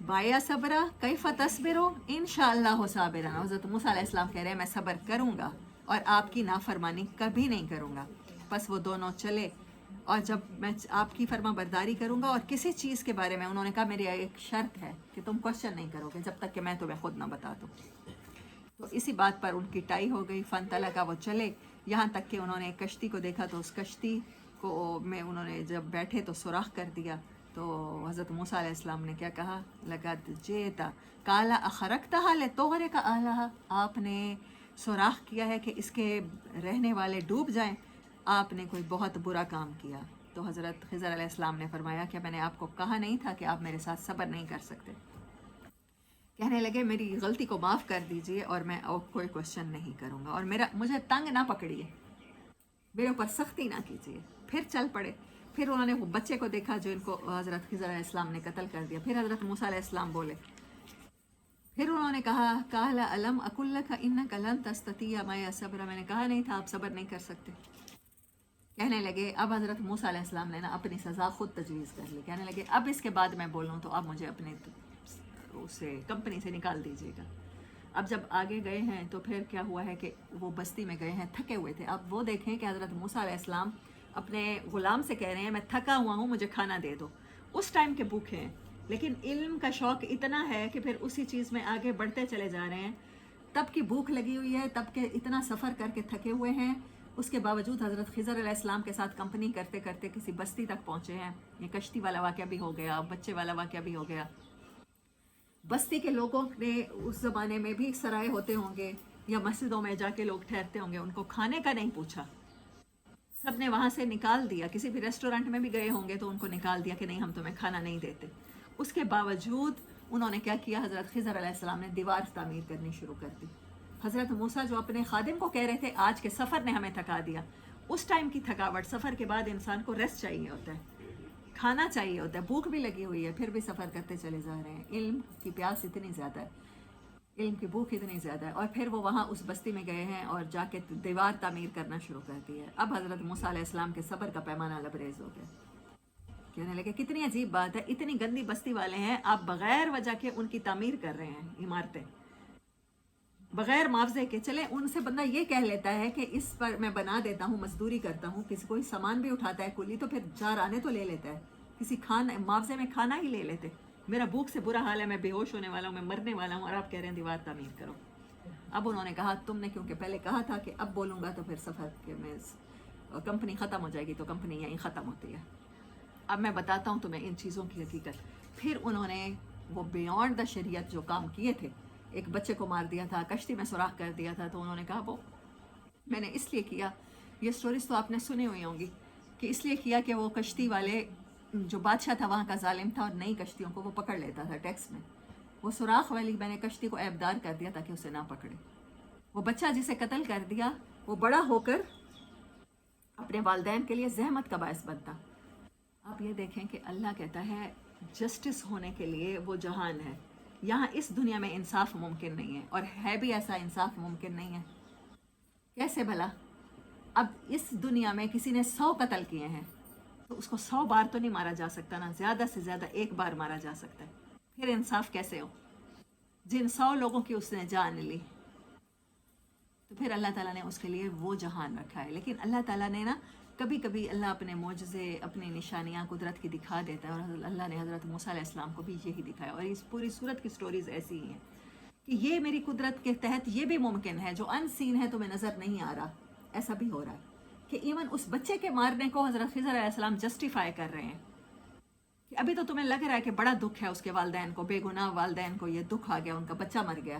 بایا صبرا کیف تصبرو ان شاء اللہ صابرا. حضرت موسیٰ علیہ السلام کہہ رہے ہیں میں صبر کروں گا اور آپ کی نافرمانی کبھی نہیں کروں گا. بس وہ دونوں چلے، اور جب میں آپ کی فرما برداری کروں گا، اور کسی چیز کے بارے میں انہوں نے کہا میری ایک شرط ہے کہ تم کوشچن نہیں کرو گے جب تک کہ میں تمہیں خود نہ بتا دوں. تو اسی بات پر ان کی ٹائی ہو گئی. فن طلقہ، وہ چلے یہاں تک کہ انہوں نے کشتی کو دیکھا تو اس کشتی کو میں انہوں نے جب بیٹھے تو سوراخ کر دیا. تو حضرت موسیٰ علیہ السلام نے کیا کہا؟ لقد جئت قال اخرجتها لتغرق اهلها. آپ نے سوراخ کیا ہے کہ اس کے رہنے والے ڈوب جائیں. آپ نے کوئی بہت برا کام کیا. تو حضرت خضر علیہ السلام نے فرمایا کہ میں نے آپ کو کہا نہیں تھا کہ آپ میرے ساتھ صبر نہیں کر سکتے. کہنے لگے میری غلطی کو معاف کر دیجئے اور میں اور کوئی کوشچن نہیں کروں گا، اور مجھے تنگ نہ پکڑیے، میرے اوپر سختی نہ کیجیے. پھر چل پڑے. پھر انہوں نے وہ بچے کو دیکھا جو ان کو حضرت خضر علیہ السلام نے قتل کر دیا. پھر حضرت موسیٰ علیہ السلام بولے. پھر انہوں نے کہا قال الم اقل لک انک لن تستطیع معی صبرا. میں نے کہا نہیں تھا آپ صبر نہیں کر سکتے. کہنے لگے اب حضرت موسیٰ علیہ السلام نے نا اپنی سزا خود تجویز کر لی. کہنے لگے اب اس کے بعد میں بولوں تو اب مجھے اپنے اسے کمپنی سے نکال دیجیے گا. اب جب آگے گئے ہیں تو پھر کیا ہوا ہے کہ وہ بستی میں گئے ہیں، تھکے ہوئے تھے. اب وہ دیکھیں کہ حضرت موسیٰ علیہ السلام اپنے غلام سے کہہ رہے ہیں میں تھکا ہوا ہوں، مجھے کھانا دے دو. اس ٹائم کے بھوکے ہیں، لیکن علم کا شوق اتنا ہے کہ پھر اسی چیز میں آگے بڑھتے چلے جا رہے ہیں. تب کی بھوک لگی ہوئی ہے، تب کے اتنا سفر کر کے تھکے ہوئے ہیں. اس کے باوجود حضرت خضر علیہ السلام کے ساتھ کمپنی کرتے کرتے کسی بستی تک پہنچے ہیں. یہ کشتی والا واقعہ بھی ہو گیا، بچے والا واقعہ بھی ہو گیا. بستی کے لوگوں نے اس زمانے میں بھی سرائے ہوتے ہوں گے یا مسجدوں میں جا کے لوگ ٹھہرتے ہوں گے، ان کو کھانے کا نہیں پوچھا، سب نے وہاں سے نکال دیا. کسی بھی ریسٹورنٹ میں بھی گئے ہوں گے تو ان کو نکال دیا کہ نہیں ہم تمہیں کھانا نہیں دیتے. اس کے باوجود انہوں نے کیا کیا؟ حضرت خضر علیہ السلام نے دیوار تعمیر کرنی شروع کر دی. حضرت موسیٰ جو اپنے خادم کو کہہ رہے تھے آج کے سفر نے ہمیں تھکا دیا، اس ٹائم کی تھکاوٹ، سفر کے بعد انسان کو ریسٹ چاہیے ہوتا ہے، کھانا چاہیے ہوتا ہے، بھوک بھی لگی ہوئی ہے، پھر بھی سفر کرتے چلے جا رہے ہیں. علم کی پیاس اتنی زیادہ ہے، علم کی بھوک اتنی زیادہ ہے. اور پھر وہ وہاں اس بستی میں گئے ہیں اور جا کے دیوار تعمیر کرنا شروع کر دی ہے. اب حضرت موسیٰ علیہ السلام کے صبر کا پیمانہ لبریز ہو گیا. کہنے لگے کتنی عجیب بات ہے، اتنی گندی بستی والے ہیں، آپ بغیر وجہ کے ان کی تعمیر کر رہے ہیں عمارتیں بغیر معاوضے کے. چلے ان سے بندہ یہ کہہ لیتا ہے کہ اس پر میں بنا دیتا ہوں، مزدوری کرتا ہوں، کسی کوئی سامان بھی اٹھاتا ہے کلی تو پھر 4 آنے تو لے لیتا ہے، کسی معاوضے میں کھانا ہی لے لیتے. میرا بھوک سے برا حال ہے، میں بے ہوش ہونے والا ہوں، میں مرنے والا ہوں، اور آپ کہہ رہے ہیں دیوار تعمیر کرو. اب انہوں نے کہا تم نے کیونکہ پہلے کہا تھا کہ اب بولوں گا تو پھر سفر کے میں کمپنی ختم ہو جائے گی، تو کمپنی یہیں ختم ہوتی ہے. اب میں بتاتا ہوں تمہیں ان چیزوں کی حقیقت. پھر انہوں نے وہ بیونڈ دا شریعت جو کام کیے تھے، ایک بچے کو مار دیا تھا، کشتی میں سوراخ کر دیا تھا، تو انہوں نے کہا وہ میں نے اس لیے کیا. یہ سٹوریز تو آپ نے سنی ہوئی ہوں گی کہ اس لیے کیا کہ وہ کشتی والے جو بادشاہ تھا وہاں کا ظالم تھا، اور نئی کشتیوں کو وہ پکڑ لیتا تھا ٹیکس میں. وہ سوراخ والی میں نے کشتی کو عیبدار کر دیا تاکہ اسے نہ پکڑے. وہ بچہ جسے قتل کر دیا وہ بڑا ہو کر اپنے والدین کے لیے زحمت کا باعث بنتا. آپ یہ دیکھیں کہ اللہ کہتا ہے جسٹس ہونے کے لیے وہ جہان ہے. یہاں اس دنیا میں انصاف ممکن نہیں ہے، اور ہے بھی ایسا انصاف ممکن نہیں ہے. کیسے بھلا؟ اب اس دنیا میں کسی نے 100 قتل کیے ہیں تو اس کو 100 بار تو نہیں مارا جا سکتا نا، زیادہ سے زیادہ 1 بار مارا جا سکتا ہے. پھر انصاف کیسے ہو؟ جن 100 لوگوں کی اس نے جان لی، تو پھر اللہ تعالیٰ نے اس کے لیے وہ جہان رکھا ہے. لیکن اللہ تعالیٰ نے نا کبھی کبھی اللہ اپنے معجزے، اپنی نشانیاں قدرت کی دکھا دیتا ہے، اور اللہ نے حضرت موسیٰ علیہ السلام کو بھی یہی دکھایا. اور اس پوری صورت کی سٹوریز ایسی ہی ہیں کہ یہ میری قدرت کے تحت یہ بھی ممکن ہے جو ان سین ہے تمہیں نظر نہیں آ رہا. ایسا بھی ہو رہا ہے کہ ایون اس بچے کے مارنے کو حضرت خضر علیہ السلام جسٹیفائی کر رہے ہیں کہ ابھی تو تمہیں لگ رہا ہے کہ بڑا دکھ ہے اس کے والدین کو، بے گناہ والدین کو یہ دکھ آ گیا، ان کا بچہ مر گیا.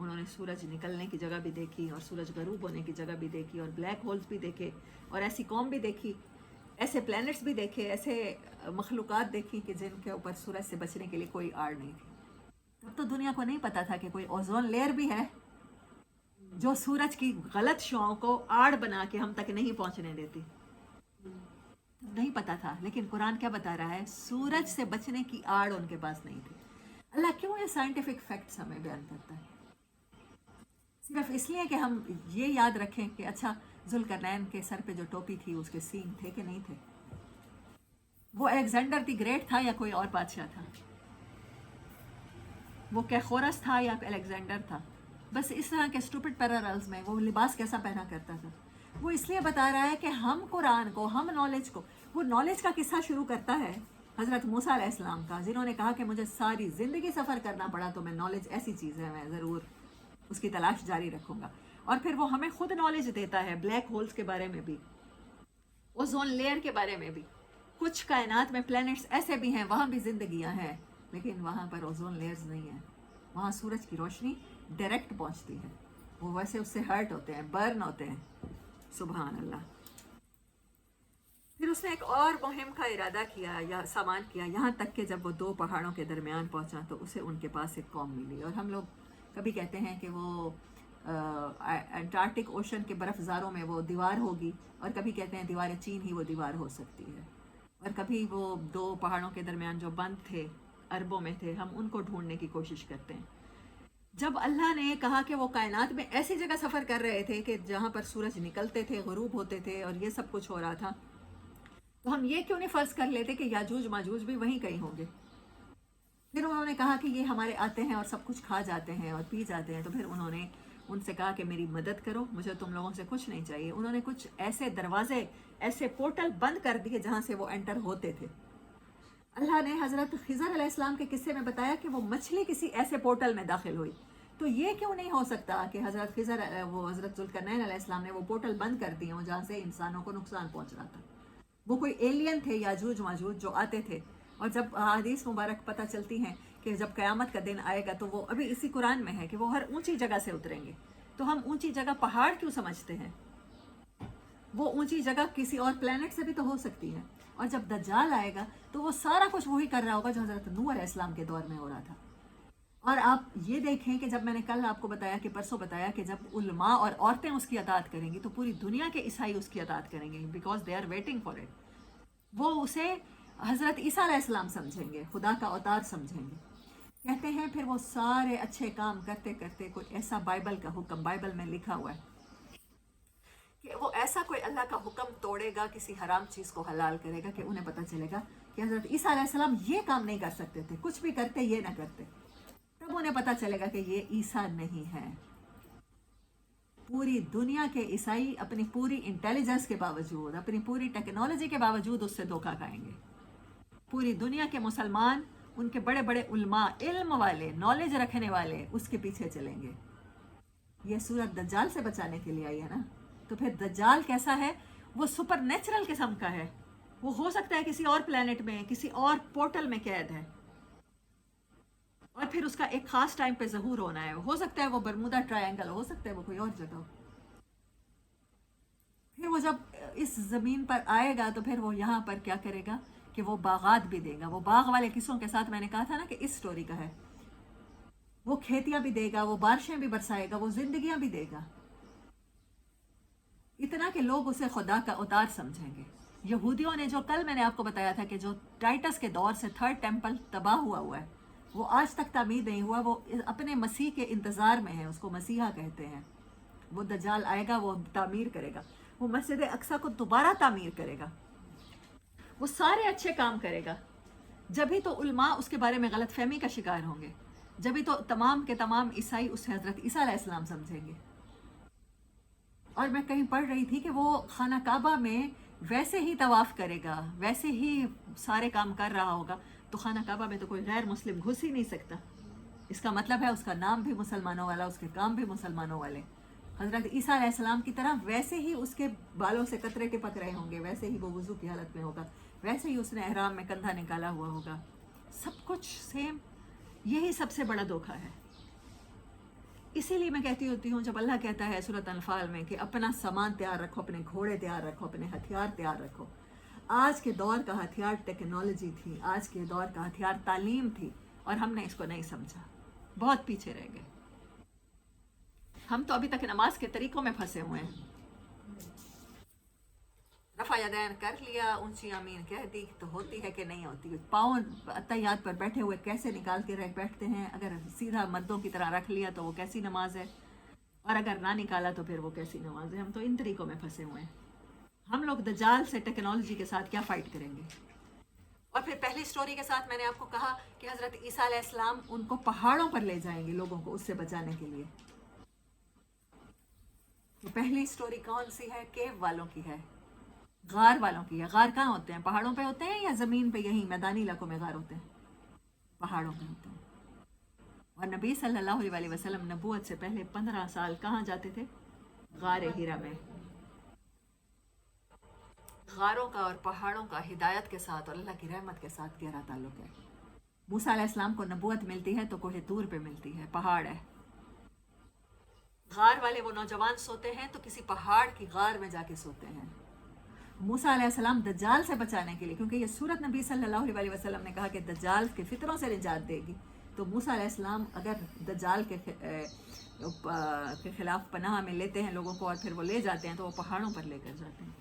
انہوں نے سورج نکلنے کی جگہ بھی دیکھی اور سورج غروب ہونے کی جگہ بھی دیکھی اور بلیک ہولز بھی دیکھے اور ایسی قوم بھی دیکھی، ایسے پلینٹس بھی دیکھے، ایسے مخلوقات دیکھی کہ جن کے اوپر سورج سے بچنے کے لیے کوئی آڑ نہیں تھی۔ تب تو دنیا کو نہیں پتا تھا کہ کوئی اوزون لیئر بھی ہے جو سورج کی غلط شعاؤں کو آڑ بنا کے ہم تک نہیں پہنچنے دیتی، نہیں پتا تھا۔ لیکن قرآن کیا بتا رہا ہے؟ سورج سے بچنے کی آڑ ان کے پاس نہیں تھی۔ اللہ کیوں یہ سائنٹیفک فیکٹس ہمیں بیان کرتا ہے؟ صرف اس لیے کہ ہم یہ یاد رکھیں کہ اچھا ذوالقرنین کے سر پہ جو ٹوپی تھی اس کے سینگ تھے کہ نہیں تھے، وہ الیگزینڈر دی گریٹ تھا یا کوئی اور بادشاہ تھا، وہ کیخورس تھا یا الیگزینڈر تھا؟ بس اس طرح کے اسٹوپڈ پیراللز میں وہ لباس کیسا پہنا کرتا تھا۔ وہ اس لیے بتا رہا ہے کہ ہم قرآن کو، ہم نالج کو، وہ نالج کا قصہ شروع کرتا ہے حضرت موسیٰ علیہ السلام کا، جنہوں نے کہا کہ مجھے ساری زندگی سفر کرنا پڑا تو میں نالج ایسی چیز ہے میں ضرور اس کی تلاش جاری رکھوں گا۔ اور پھر وہ ہمیں خود نالج دیتا ہے بلیک ہولز کے بارے میں بھی، اوزون لیئر کے بارے میں بھی۔ کچھ کائنات میں پلینٹس ایسے بھی ہیں وہاں بھی زندگیاں ہیں، لیکن وہاں پر اوزون لیئرز نہیں ہیں، وہاں سورج کی روشنی ڈائریکٹ پہنچتی ہے، وہ ویسے اس سے ہرٹ ہوتے ہیں، برن ہوتے ہیں۔ سبحان اللہ۔ پھر اس نے ایک اور مہم کا ارادہ کیا یا سامان کیا، یہاں تک کہ جب وہ دو پہاڑوں کے درمیان پہنچا تو اسے ان کے پاس ایک قوم ملی۔ اور ہم لوگ کبھی کہتے ہیں کہ وہ انٹارکٹک اوشن کے برف زاروں میں وہ دیوار ہوگی، اور کبھی کہتے ہیں دیوار چین ہی وہ دیوار ہو سکتی ہے، اور کبھی وہ دو پہاڑوں کے درمیان جو بند تھے عربوں میں تھے، ہم ان کو ڈھونڈنے کی کوشش کرتے ہیں۔ جب اللہ نے کہا کہ وہ کائنات میں ایسی جگہ سفر کر رہے تھے کہ جہاں پر سورج نکلتے تھے، غروب ہوتے تھے اور یہ سب کچھ ہو رہا تھا، تو ہم یہ کیوں نہیں فرض کر لیتے کہ یاجوج ماجوج بھی وہیں کہیں ہوں گے؟ پھر انہوں نے کہا کہ یہ ہمارے آتے ہیں اور سب کچھ کھا جاتے ہیں اور پی جاتے ہیں، تو پھر انہوں نے ان سے کہا کہ میری مدد کرو، مجھے تم لوگوں سے کچھ نہیں چاہیے۔ انہوں نے کچھ ایسے دروازے، ایسے پورٹل بند کر دیے جہاں سے وہ انٹر ہوتے تھے۔ اللہ نے حضرت خضر علیہ السلام کے قصے میں بتایا کہ وہ مچھلی کسی ایسے پورٹل میں داخل ہوئی، تو یہ کیوں نہیں ہو سکتا کہ حضرت خضر، وہ حضرت ذوالقرنین علیہ السلام نے وہ پورٹل بند کر دیے ہوں جہاں سے انسانوں کو نقصان پہنچ رہا تھا؟ وہ کوئی ایلین تھے یاجوج ماجوج جو آتے تھے، اور جب حدیث مبارک پتہ چلتی ہیں کہ جب قیامت کا دن آئے گا تو وہ ابھی اسی قرآن میں ہے کہ وہ ہر اونچی جگہ سے اتریں گے، تو ہم اونچی جگہ پہاڑ کیوں سمجھتے ہیں؟ وہ اونچی جگہ کسی اور پلینٹ سے بھی تو ہو سکتی ہے۔ اور جب دجال آئے گا تو وہ سارا کچھ وہی کر رہا ہوگا جو حضرت نوح علیہ السلام کے دور میں ہو رہا تھا۔ اور آپ یہ دیکھیں کہ جب میں نے کل آپ کو بتایا کہ پرسوں بتایا کہ جب علماء اور عورتیں اس کی اطاعت کریں گی تو پوری دنیا کے عیسائی اس کی اطاعت کریں گے، because they are waiting for it. وہ اسے حضرت عیسیٰ علیہ السلام سمجھیں گے، خدا کا اوتار سمجھیں گے۔ کہتے ہیں پھر وہ سارے اچھے کام کرتے کرتے کوئی ایسا بائبل کا حکم، بائبل میں لکھا ہوا ہے کہ وہ ایسا کوئی اللہ کا حکم توڑے گا، کسی حرام چیز کو حلال کرے گا، کہ انہیں پتہ چلے گا کہ حضرت عیسیٰ علیہ السلام یہ کام نہیں کر سکتے تھے، کچھ بھی کرتے یہ نہ کرتے، تب انہیں پتہ چلے گا کہ یہ عیسیٰ نہیں ہے۔ پوری دنیا کے عیسائی اپنی پوری انٹیلیجنس کے باوجود، اپنی پوری ٹیکنالوجی کے باوجود اس سے دھوکہ کھائیں گے۔ پوری دنیا کے مسلمان، ان کے بڑے بڑے علماء، علم والے، نالج رکھنے والے اس کے پیچھے چلیں گے۔ یہ سورت دجال سے بچانے کے لیے آئی ہے نا۔ تو پھر دجال کیسا ہے؟ وہ سپر نیچرل قسم کا ہے، وہ ہو سکتا ہے کسی اور پلینٹ میں، کسی اور پورٹل میں قید ہے، اور پھر اس کا ایک خاص ٹائم پہ ظہور ہونا ہے۔ ہو سکتا ہے وہ برمودا ٹرائنگل، ہو سکتا ہے وہ کوئی اور جگہ ہو۔ پھر وہ جب اس زمین پر آئے گا تو پھر وہ یہاں پر کیا کرے گا کہ وہ باغات بھی دے گا۔ وہ باغ والے قصوں کے ساتھ میں نے کہا تھا نا کہ اس سٹوری کا ہے، وہ کھیتیاں بھی دے گا، وہ بارشیں بھی برسائے گا، وہ زندگیاں بھی دے گا، اتنا کہ لوگ اسے خدا کا اوتار سمجھیں گے۔ یہودیوں نے، جو کل میں نے آپ کو بتایا تھا کہ جو ٹائٹس کے دور سے تھرڈ ٹیمپل تباہ ہوا ہے، وہ آج تک تعمیر نہیں ہوا، وہ اپنے مسیح کے انتظار میں ہے، اس کو مسیحا کہتے ہیں۔ وہ دجال آئے گا، وہ تعمیر کرے گا، وہ مسجد اقصیٰ کو دوبارہ تعمیر کرے گا، وہ سارے اچھے کام کرے گا۔ جبھی تو علماء اس کے بارے میں غلط فہمی کا شکار ہوں گے، جبھی تو تمام کے تمام عیسائی اسے حضرت عیسیٰ علیہ السلام سمجھیں گے۔ اور میں کہیں پڑھ رہی تھی کہ وہ خانہ کعبہ میں ویسے ہی طواف کرے گا، ویسے ہی سارے کام کر رہا ہوگا، تو خانہ کعبہ میں تو کوئی غیر مسلم گھس ہی نہیں سکتا۔ اس کا مطلب ہے اس کا نام بھی مسلمانوں والا، اس کے کام بھی مسلمانوں والے۔ حضرت عیسیٰ علیہ السلام کی طرح ویسے ہی اس کے بالوں سے قطرے ٹپک رہے ہوں گے، ویسے ہی وہ وضو کی حالت میں ہوگا، ویسے ہی اس نے احرام میں کندھا نکالا ہوا ہوگا، سب کچھ سیم۔ یہی سب سے بڑا دھوکہ ہے۔ اسی لیے میں کہتی ہوتی ہوں، جب اللہ کہتا ہے سورۃ انفال میں کہ اپنا سامان تیار رکھو، اپنے گھوڑے تیار رکھو، اپنے ہتھیار تیار رکھو. آج کے دور کا ہتھیار ٹیکنالوجی تھی، آج کے دور کا ہتھیار تعلیم تھی، اور ہم نے اس کو نہیں سمجھا، بہت پیچھے رہ گئے. ہم تو ابھی تک نماز کے طریقوں میں پھنسے ہوئے ہیں. رفع یدین کر لیا، اونچی آمین کہہ دی تو ہوتی ہے کہ نہیں ہوتی؟ پاؤں اتحیات پر بیٹھے ہوئے کیسے نکال کے بیٹھتے ہیں؟ اگر سیدھا مردوں کی طرح رکھ لیا تو وہ کیسی نماز ہے، اور اگر نہ نکالا تو پھر وہ کیسی نماز ہے؟ ہم تو ان طریقوں میں پھنسے ہوئے ہیں. ہم لوگ دجال سے ٹیکنالوجی کے ساتھ کیا فائٹ کریں گے؟ اور پھر پہلی سٹوری کے ساتھ میں نے آپ کو کہا کہ حضرت عیسیٰ علیہ السلام ان کو پہاڑوں پر لے جائیں گے لوگوں کو اس سے بچانے کے لیے. تو پہلی سٹوری کون سی ہے؟ کیو والوں کی ہے، غار والوں کی ہے. غار کہاں ہوتے ہیں؟ پہاڑوں پہ ہوتے ہیں یا زمین پہ یہیں میدانی علاقوں میں غار ہوتے ہیں؟ پہاڑوں پہ ہوتے ہیں. اور نبی صلی اللہ علیہ وسلم نبوت سے پہلے 15 سال کہاں جاتے تھے؟ غار ہیرا میں. غاروں کا اور پہاڑوں کا ہدایت کے ساتھ اور اللہ کی رحمت کے ساتھ گہرا تعلق ہے. موسیٰ علیہ السلام کو نبوت ملتی ہے تو کوہ طور پہ ملتی ہے، پہاڑ ہے. غار والے وہ نوجوان سوتے ہیں تو کسی پہاڑ کی غار میں جا کے سوتے ہیں. موسیٰ علیہ السلام دجال سے بچانے کے لیے، کیونکہ یہ سورت نبی صلی اللہ علیہ وسلم نے کہا کہ دجال کے فتنوں سے نجات دے گی، تو موسیٰ علیہ السلام اگر دجال کے خلاف پناہ میں لیتے ہیں لوگوں کو اور پھر وہ لے جاتے ہیں تو وہ پہاڑوں پر لے کر جاتے ہیں.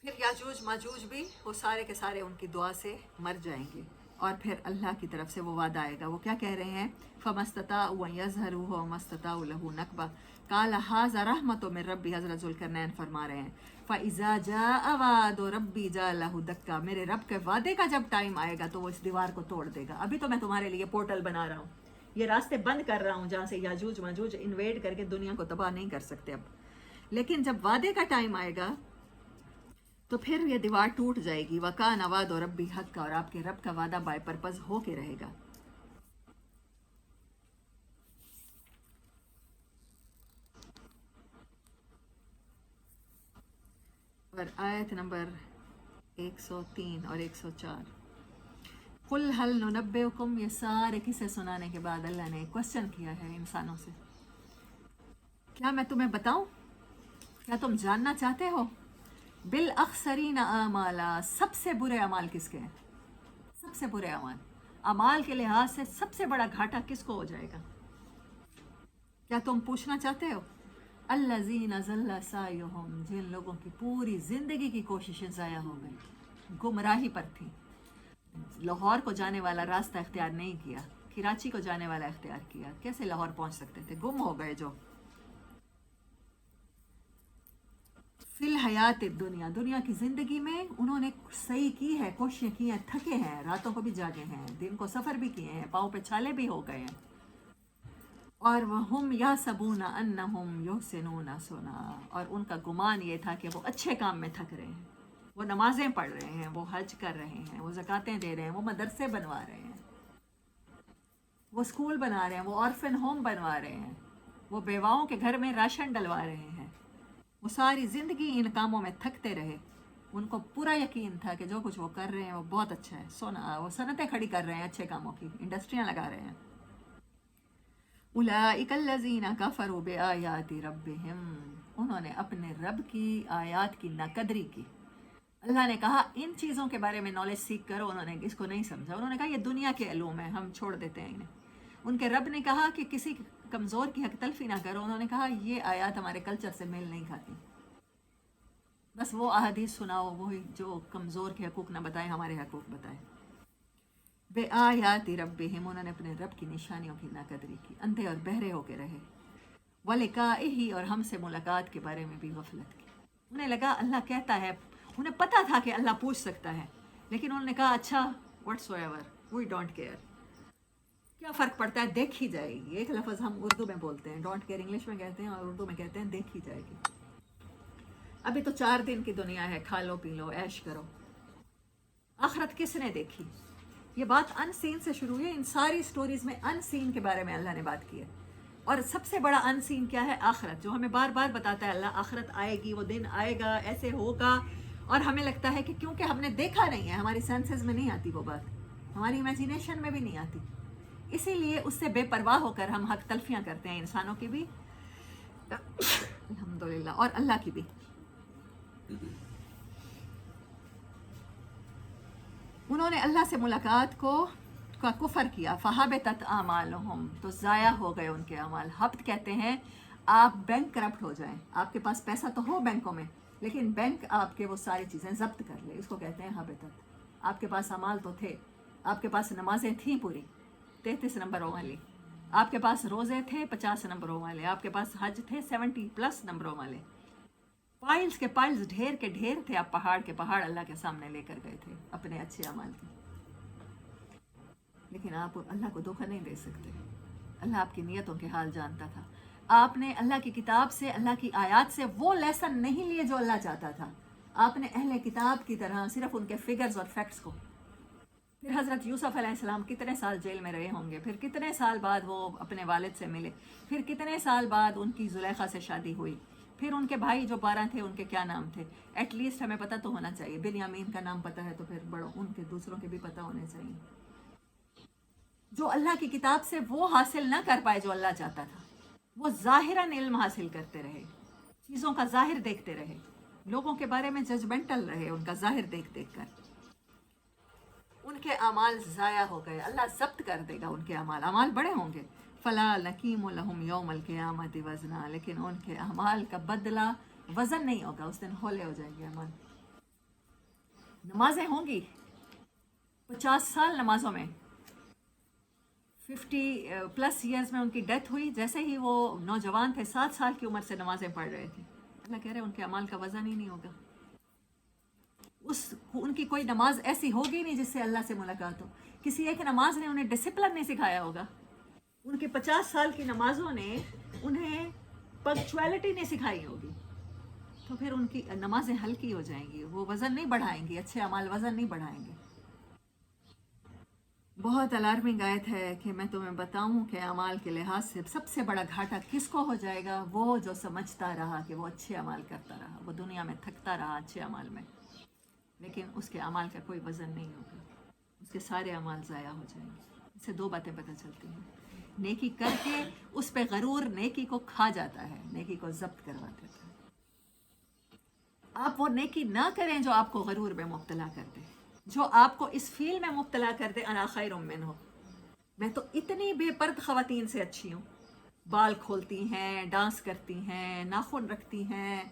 پھر یاجوج ماجوج بھی وہ سارے کے سارے ان کی دعا سے مر جائیں گے، اور پھر اللہ کی طرف سے وہ وعدہ آئے گا. وہ کیا کہہ رہے ہیں؟ فَمَسْتَطَاعُوا أَن يَظْهَرُوهُ وَمَا اسْتَطَاعُوا لَهُ نَقْبًا قَالَ هَٰذَا رَحْمَةٌ مِّن رَّبِّي. حضرت ذوالقرنین فرما رہے ہیں فَإِذَا جَاءَ وَعْدُ رَبِّي جَعَلَهُ دَكًّا. میرے رب کے وعدے کا جب ٹائم آئے گا تو وہ اس دیوار کو توڑ دے گا. ابھی تو میں تمہارے لیے پورٹل بنا رہا ہوں، یہ راستے بند کر رہا ہوں جہاں سے یاجوج ماجوج انویڈ کر کے دنیا کو تباہ نہیں کر سکتے اب. لیکن جب وعدے کا ٹائم آئے گا تو پھر یہ دیوار ٹوٹ جائے گی. وَكَانَ وَعْدُ رَبِّي حَقًّا. اور آپ کے رب کا وعدہ بائی پرپز ہو کے رہے گا. اور آیت نمبر 103 اور 104. قُلْ هَلْ نُنَبِّئُكُمْ. یہ سارے قصے سنانے کے بعد اللہ نے کوشچن کیا ہے انسانوں سے، کیا میں تمہیں بتاؤں؟ کیا تم جاننا چاہتے ہو؟ بالاخسرین اعمالا. سب سے برے اعمال کس کے ہیں؟ سب سے برے اعمال، اعمال کے لحاظ سے سب سے بڑا گھاٹا کس کو ہو جائے گا؟ کیا تم پوچھنا چاہتے ہو؟ الذین ضل سعیہم. جن لوگوں کی پوری زندگی کی کوششیں ضائع ہو گئی، گمراہی پر تھی. لاہور کو جانے والا راستہ اختیار نہیں کیا، کراچی کو جانے والا اختیار کیا. کیسے لاہور پہنچ سکتے تھے؟ گم ہو گئے. جو فی الحیات دنیا، دنیا کی زندگی میں انہوں نے صحیح کی ہے، کوششیں کی ہیں، تھکے ہیں، راتوں کو بھی جاگے ہیں، دن کو سفر بھی کیے ہیں، پاؤں پہ چھالے بھی ہو گئے ہیں. اور وَهُمْ يَحْسَبُونَ أَنَّهُمْ يُحْسِنُونَ صُنْعًا. اور ان کا گمان یہ تھا کہ وہ اچھے کام میں تھک رہے ہیں، وہ نمازیں پڑھ رہے ہیں، وہ حج کر رہے ہیں، وہ زکاتیں دے رہے ہیں، وہ مدرسے بنوا رہے ہیں، وہ اسکول بنا رہے ہیں، وہ آرفن ہوم بنوا رہے ہیں، وہ بیواؤں کے گھر میں راشن ڈلوا رہے ہیں. وہ ساری زندگی ان کاموں میں تھکتے رہے. ان کو پورا یقین تھا کہ جو کچھ وہ کر رہے ہیں وہ بہت اچھا ہے. وہ صنعتیں کھڑی کر رہے ہیں، اچھے کاموں کی انڈسٹریاں لگا رہے ہیں. اولئک الذین کفروا بآیات ربہم. انہوں نے اپنے رب کی آیات کی ناقدری کی. اللہ نے کہا ان چیزوں کے بارے میں نالج سیکھ کرو، انہوں نے اس کو نہیں سمجھا. انہوں نے کہا یہ دنیا کے علوم ہیں، ہم چھوڑ دیتے ہیں انہیں. ان کے رب نے کہا کہ کسی کمزور کی حق تلفی نہ کرو. انہوں نے کہا یہ آیات ہمارے کلچر سے میل نہیں کھاتی، بس وہ احادیث سناؤ وہی جو کمزور کے حقوق نہ بتائے، ہمارے حقوق بتائے. بے آیات ربہم. انہوں نے اپنے رب کی نشانیوں کی ناقدری کی، اندھے اور بہرے ہو کے رہے. ولقائہ. اور ہم سے ملاقات کے بارے میں بھی غفلت کی. انہیں لگا اللہ کہتا ہے، انہیں پتا تھا کہ اللہ پوچھ سکتا ہے، لیکن انہوں نے کہا اچھا whatsoever we don't care. کیا فرق پڑتا ہے، دیکھی جائے گی. ایک لفظ ہم اردو میں بولتے ہیں ڈونٹ کیئر، انگلش میں کہتے ہیں، اور اردو میں کہتے ہیں دیکھی جائے گی. ابھی تو 4 دن کی دنیا ہے، کھا لو پی لو عیش کرو. آخرت کس نے دیکھی؟ یہ بات ان سین سے شروع ہوئی. ان ساری سٹوریز میں ان سین کے بارے میں اللہ نے بات کی ہے. اور سب سے بڑا ان سین کیا ہے؟ آخرت، جو ہمیں بار بار بتاتا ہے اللہ آخرت آئے گی، وہ دن آئے گا، ایسے ہوگا. اور ہمیں لگتا ہے کہ کیونکہ ہم نے دیکھا نہیں ہے، ہماری سینسز میں نہیں آتی وہ بات. ہماری امیجینیشن میں بھی نہیں آتی. اسی لیے اس سے بے پرواہ ہو کر ہم حق تلفیاں کرتے ہیں، انسانوں کی بھی الحمدللہ اور اللہ کی بھی. انہوں نے اللہ سے ملاقات کا کفر کیا. فحبطت اعمالهم، تو ضائع ہو گئے ان کے اعمال. حبط کہتے ہیں آپ بینک کرپٹ ہو جائیں، آپ کے پاس پیسہ تو ہو بینکوں میں لیکن بینک آپ کے وہ ساری چیزیں ضبط کر لے، اس کو کہتے ہیں حبطت. آپ کے پاس اعمال تو تھے، آپ کے پاس نمازیں تھیں پوری 33 نمبروں والی، آپ کے پاس روزے تھے 50 نمبروں والے، آپ کے پاس حج تھے 70+ نمبروں والے، پائلز کے پائلز، ڈھیر کے ڈھیر تھے. آپ پہاڑ کے پہاڑ اللہ کے سامنے لے کر گئے تھے اپنے اچھے اعمال کی. لیکن آپ اللہ کو دھوکہ نہیں دے سکتے. اللہ آپ کی نیتوں کے حال جانتا تھا. آپ نے اللہ کی کتاب سے، اللہ کی آیات سے وہ لیسن نہیں لیے جو اللہ چاہتا تھا. آپ نے اہل کتاب کی طرح صرف ان کے فگرز اور فیکٹس کو. پھر حضرت یوسف علیہ السلام کتنے سال جیل میں رہے ہوں گے، پھر کتنے سال بعد وہ اپنے والد سے ملے، پھر کتنے سال بعد ان کی زلیخا سے شادی ہوئی، پھر ان کے بھائی جو 12 تھے ان کے کیا نام تھے. ایٹ لیسٹ ہمیں پتہ تو ہونا چاہیے. بنیامین کا نام پتہ ہے تو پھر بڑوں ان کے دوسروں کے بھی پتہ ہونے چاہیے. جو اللہ کی کتاب سے وہ حاصل نہ کر پائے جو اللہ چاہتا تھا، وہ ظاہراً علم حاصل کرتے رہے، چیزوں کا ظاہر دیکھتے رہے، لوگوں کے بارے میں ججمنٹل رہے ان کا ظاہر دیکھ دیکھ کر. ان کے اعمال ضائع ہو گئے. اللہ ضبط کر دے گا ان کے اعمال. اعمال بڑے ہوں گے. فلا نقیم لہم یوم القیامت وزنا، لیکن ان کے اعمال کا بدلہ وزن نہیں ہوگا. اس دن ہولے ہو جائیں گے اعمال. نمازیں ہوں گی 50 سال نمازوں میں، 50+ ایئرز میں ان کی ڈیتھ ہوئی. جیسے ہی وہ نوجوان تھے 7 سال کی عمر سے نمازیں پڑھ رہے تھے. اللہ کہہ رہے ہیں ان کے اعمال کا وزن ہی نہیں ہوگا. ان کی کوئی نماز ایسی ہوگی نہیں جس سے اللہ سے ملاقات ہو. کسی ایک نماز نے انہیں ڈسپلن نہیں سکھایا ہوگا. ان کی 50 سال کی نمازوں نے انہیں پنکچویلٹی نہیں سکھائی ہوگی. تو پھر ان کی نمازیں ہلکی ہو جائیں گی، وہ وزن نہیں بڑھائیں گی، اچھے اعمال وزن نہیں بڑھائیں گے. بہت الارمنگ آیت ہے کہ میں تمہیں بتاؤں کہ اعمال کے لحاظ سے سب سے بڑا گھاٹا کس کو ہو جائے گا؟ وہ جو سمجھتا رہا کہ وہ اچھے اعمال کرتا رہا، وہ دنیا میں تھکتا رہا اچھے اعمال میں، لیکن اس کے اعمال کا کوئی وزن نہیں ہوگا. اس کے سارے اعمال ضائع ہو جائیں گے. اس سے 2 باتیں پتہ چلتی ہیں. نیکی کر کے اس پہ غرور نیکی کو کھا جاتا ہے، نیکی کو ضبط کروا دیتا ہے. آپ وہ نیکی نہ کریں جو آپ کو غرور میں مبتلا کر دے، جو آپ کو اس فیل میں مبتلا کر دے انا خیر منہ، میں تو اتنی بے پرد خواتین سے اچھی ہوں، بال کھولتی ہیں، ڈانس کرتی ہیں، ناخن رکھتی ہیں،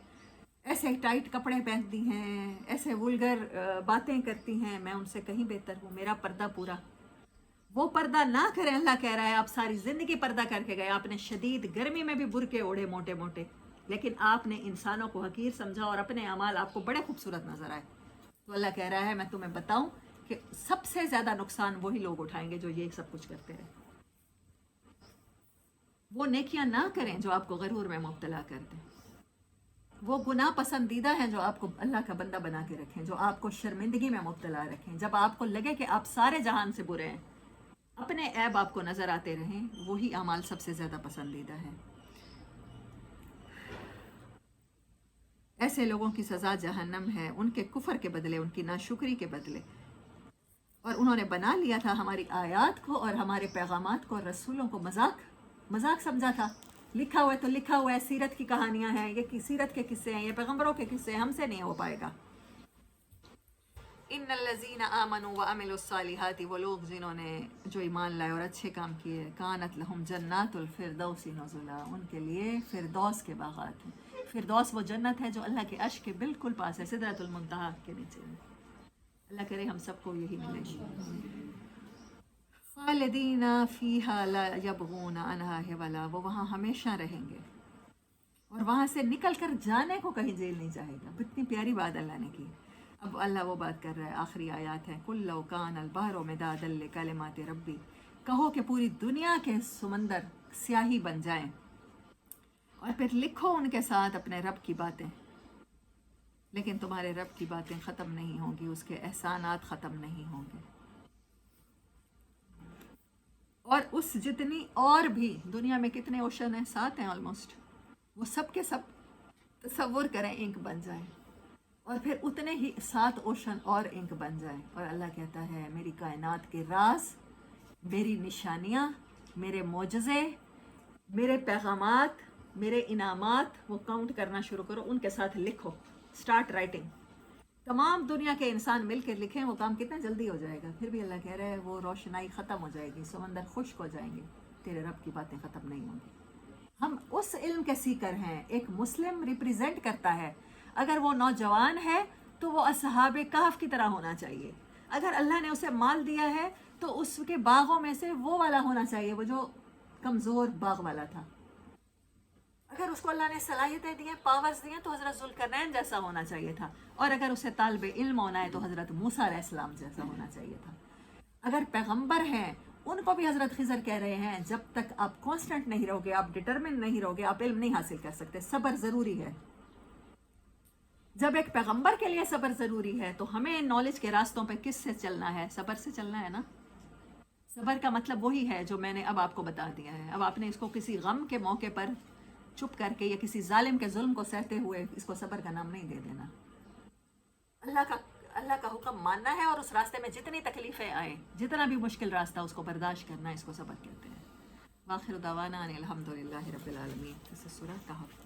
ایسے ٹائٹ کپڑے پہنتی ہیں، ایسے ولگر باتیں کرتی ہیں، میں ان سے کہیں بہتر ہوں، میرا پردہ پورا. وہ پردہ نہ کریں. اللہ کہہ رہا ہے آپ ساری زندگی پردہ کر کے گئے، آپ نے شدید گرمی میں بھی برقعے اوڑھے موٹے موٹے، لیکن آپ نے انسانوں کو حقیر سمجھا اور اپنے اعمال آپ کو بڑے خوبصورت نظر آئے. تو اللہ کہہ رہا ہے میں تمہیں بتاؤں کہ سب سے زیادہ نقصان وہی لوگ اٹھائیں گے جو یہ سب کچھ کرتے رہے. وہ نیکیاں نہ کریں جو آپ کو غرور میں مبتلا کر دیں. وہ گناہ پسندیدہ ہیں جو آپ کو اللہ کا بندہ بنا کے رکھیں، جو آپ کو شرمندگی میں مبتلا رکھیں. جب آپ کو لگے کہ آپ سارے جہان سے برے ہیں، اپنے عیب آپ کو نظر آتے رہیں، وہی اعمال سب سے زیادہ پسندیدہ ہیں. ایسے لوگوں کی سزا جہنم ہے، ان کے کفر کے بدلے، ان کی ناشکری کے بدلے. اور انہوں نے بنا لیا تھا ہماری آیات کو اور ہمارے پیغامات کو اور رسولوں کو مذاق سمجھا تھا. لکھا ہوا ہے تو لکھا ہوا ہے، سیرت کی کہانیاں ہیں، یہ سیرت کے قصے ہیں، یہ پیغمبروں کے قصے ہیں، ہم سے نہیں ہو پائے گا. ان الذین آمنوا وعملوا الصالحات، وہ لوگ جنہوں نے جو ایمان لائے اور اچھے کام کیے، کانت لہم جنات الفردوس نزلا، ان کے لیے فردوس کے باغات ہیں. فردوس وہ جنت ہے جو اللہ کے عرش کے بالکل پاس ہے، سدرۃ المنتہا کے نیچے ہے. اللہ کرے ہم سب کو یہی ملے گی. خالدین فیہا لا یبغون عنہا حولا، وہ وہاں ہمیشہ رہیں گے اور وہاں سے نکل کر جانے کو کہیں جیل نہیں چاہے گا. اتنی پیاری بات اللہ نے کی. اب اللہ وہ بات کر رہا ہے، آخری آیات ہیں. قل لو کان البحر مدادا لکلمات ربی، کہو کہ پوری دنیا کے سمندر سیاہی بن جائیں اور پھر لکھو ان کے ساتھ اپنے رب کی باتیں، لیکن تمہارے رب کی باتیں ختم نہیں ہوں گی، اس کے احسانات ختم نہیں ہوں گے. اور اس جتنی اور بھی دنیا میں کتنے اوشن ہیں، 7 ہیں آلموسٹ، وہ سب کے سب تصور کریں انک بن جائیں. اور پھر اتنے ہی 7 اوشن اور انک بن جائیں. اور اللہ کہتا ہے میری کائنات کے راز، میری نشانیاں، میرے معجزے، میرے پیغامات، میرے انعامات وہ کاؤنٹ کرنا شروع کرو، ان کے ساتھ لکھو. Start writing. تمام دنیا کے انسان مل کے لکھیں، وہ کام کتنا جلدی ہو جائے گا. پھر بھی اللہ کہہ رہا ہے وہ روشنائی ختم ہو جائے گی، سمندر خشک ہو جائیں گے، تیرے رب کی باتیں ختم نہیں ہوں گی. ہم اس علم کے سیکر ہیں. ایک مسلم ریپریزنٹ کرتا ہے. اگر وہ نوجوان ہے تو وہ اصحاب کہف کی طرح ہونا چاہیے. اگر اللہ نے اسے مال دیا ہے تو اس کے باغوں میں سے وہ والا ہونا چاہیے، وہ جو کمزور باغ والا تھا. اگر اس کو اللہ نے صلاحیتیں دی ہیں، پاورز دی ہیں، تو حضرت ذوالقرنین جیسا ہونا چاہیے تھا. اور اگر اسے طالب علم ہونا ہے تو حضرت موسیٰ علیہ السلام جیسا ہونا چاہیے تھا. اگر پیغمبر ہیں ان کو بھی حضرت خضر کہہ رہے ہیں جب تک آپ کانسٹنٹ نہیں رہو گے، آپ ڈٹرمن نہیں رہو گے، آپ علم نہیں حاصل کر سکتے. صبر ضروری ہے. جب ایک پیغمبر کے لیے صبر ضروری ہے تو ہمیں نالج کے راستوں پہ کس سے چلنا ہے؟ صبر سے چلنا ہے نا. صبر کا مطلب وہی ہے جو میں نے اب آپ کو بتا دیا ہے. اب آپ نے اس کو کسی غم کے موقع پر چپ کر کے یا کسی ظالم کے ظلم کو سہتے ہوئے اس کو صبر کا نام نہیں دے دینا. اللہ کا حکم ماننا ہے، اور اس راستے میں جتنی تکلیفیں آئیں، جتنا بھی مشکل راستہ، اس کو برداشت کرنا، اس کو صبر کہتے ہیں. وآخر دعوانا ان الحمد للہ رب العالمین. اس سورہ کہف.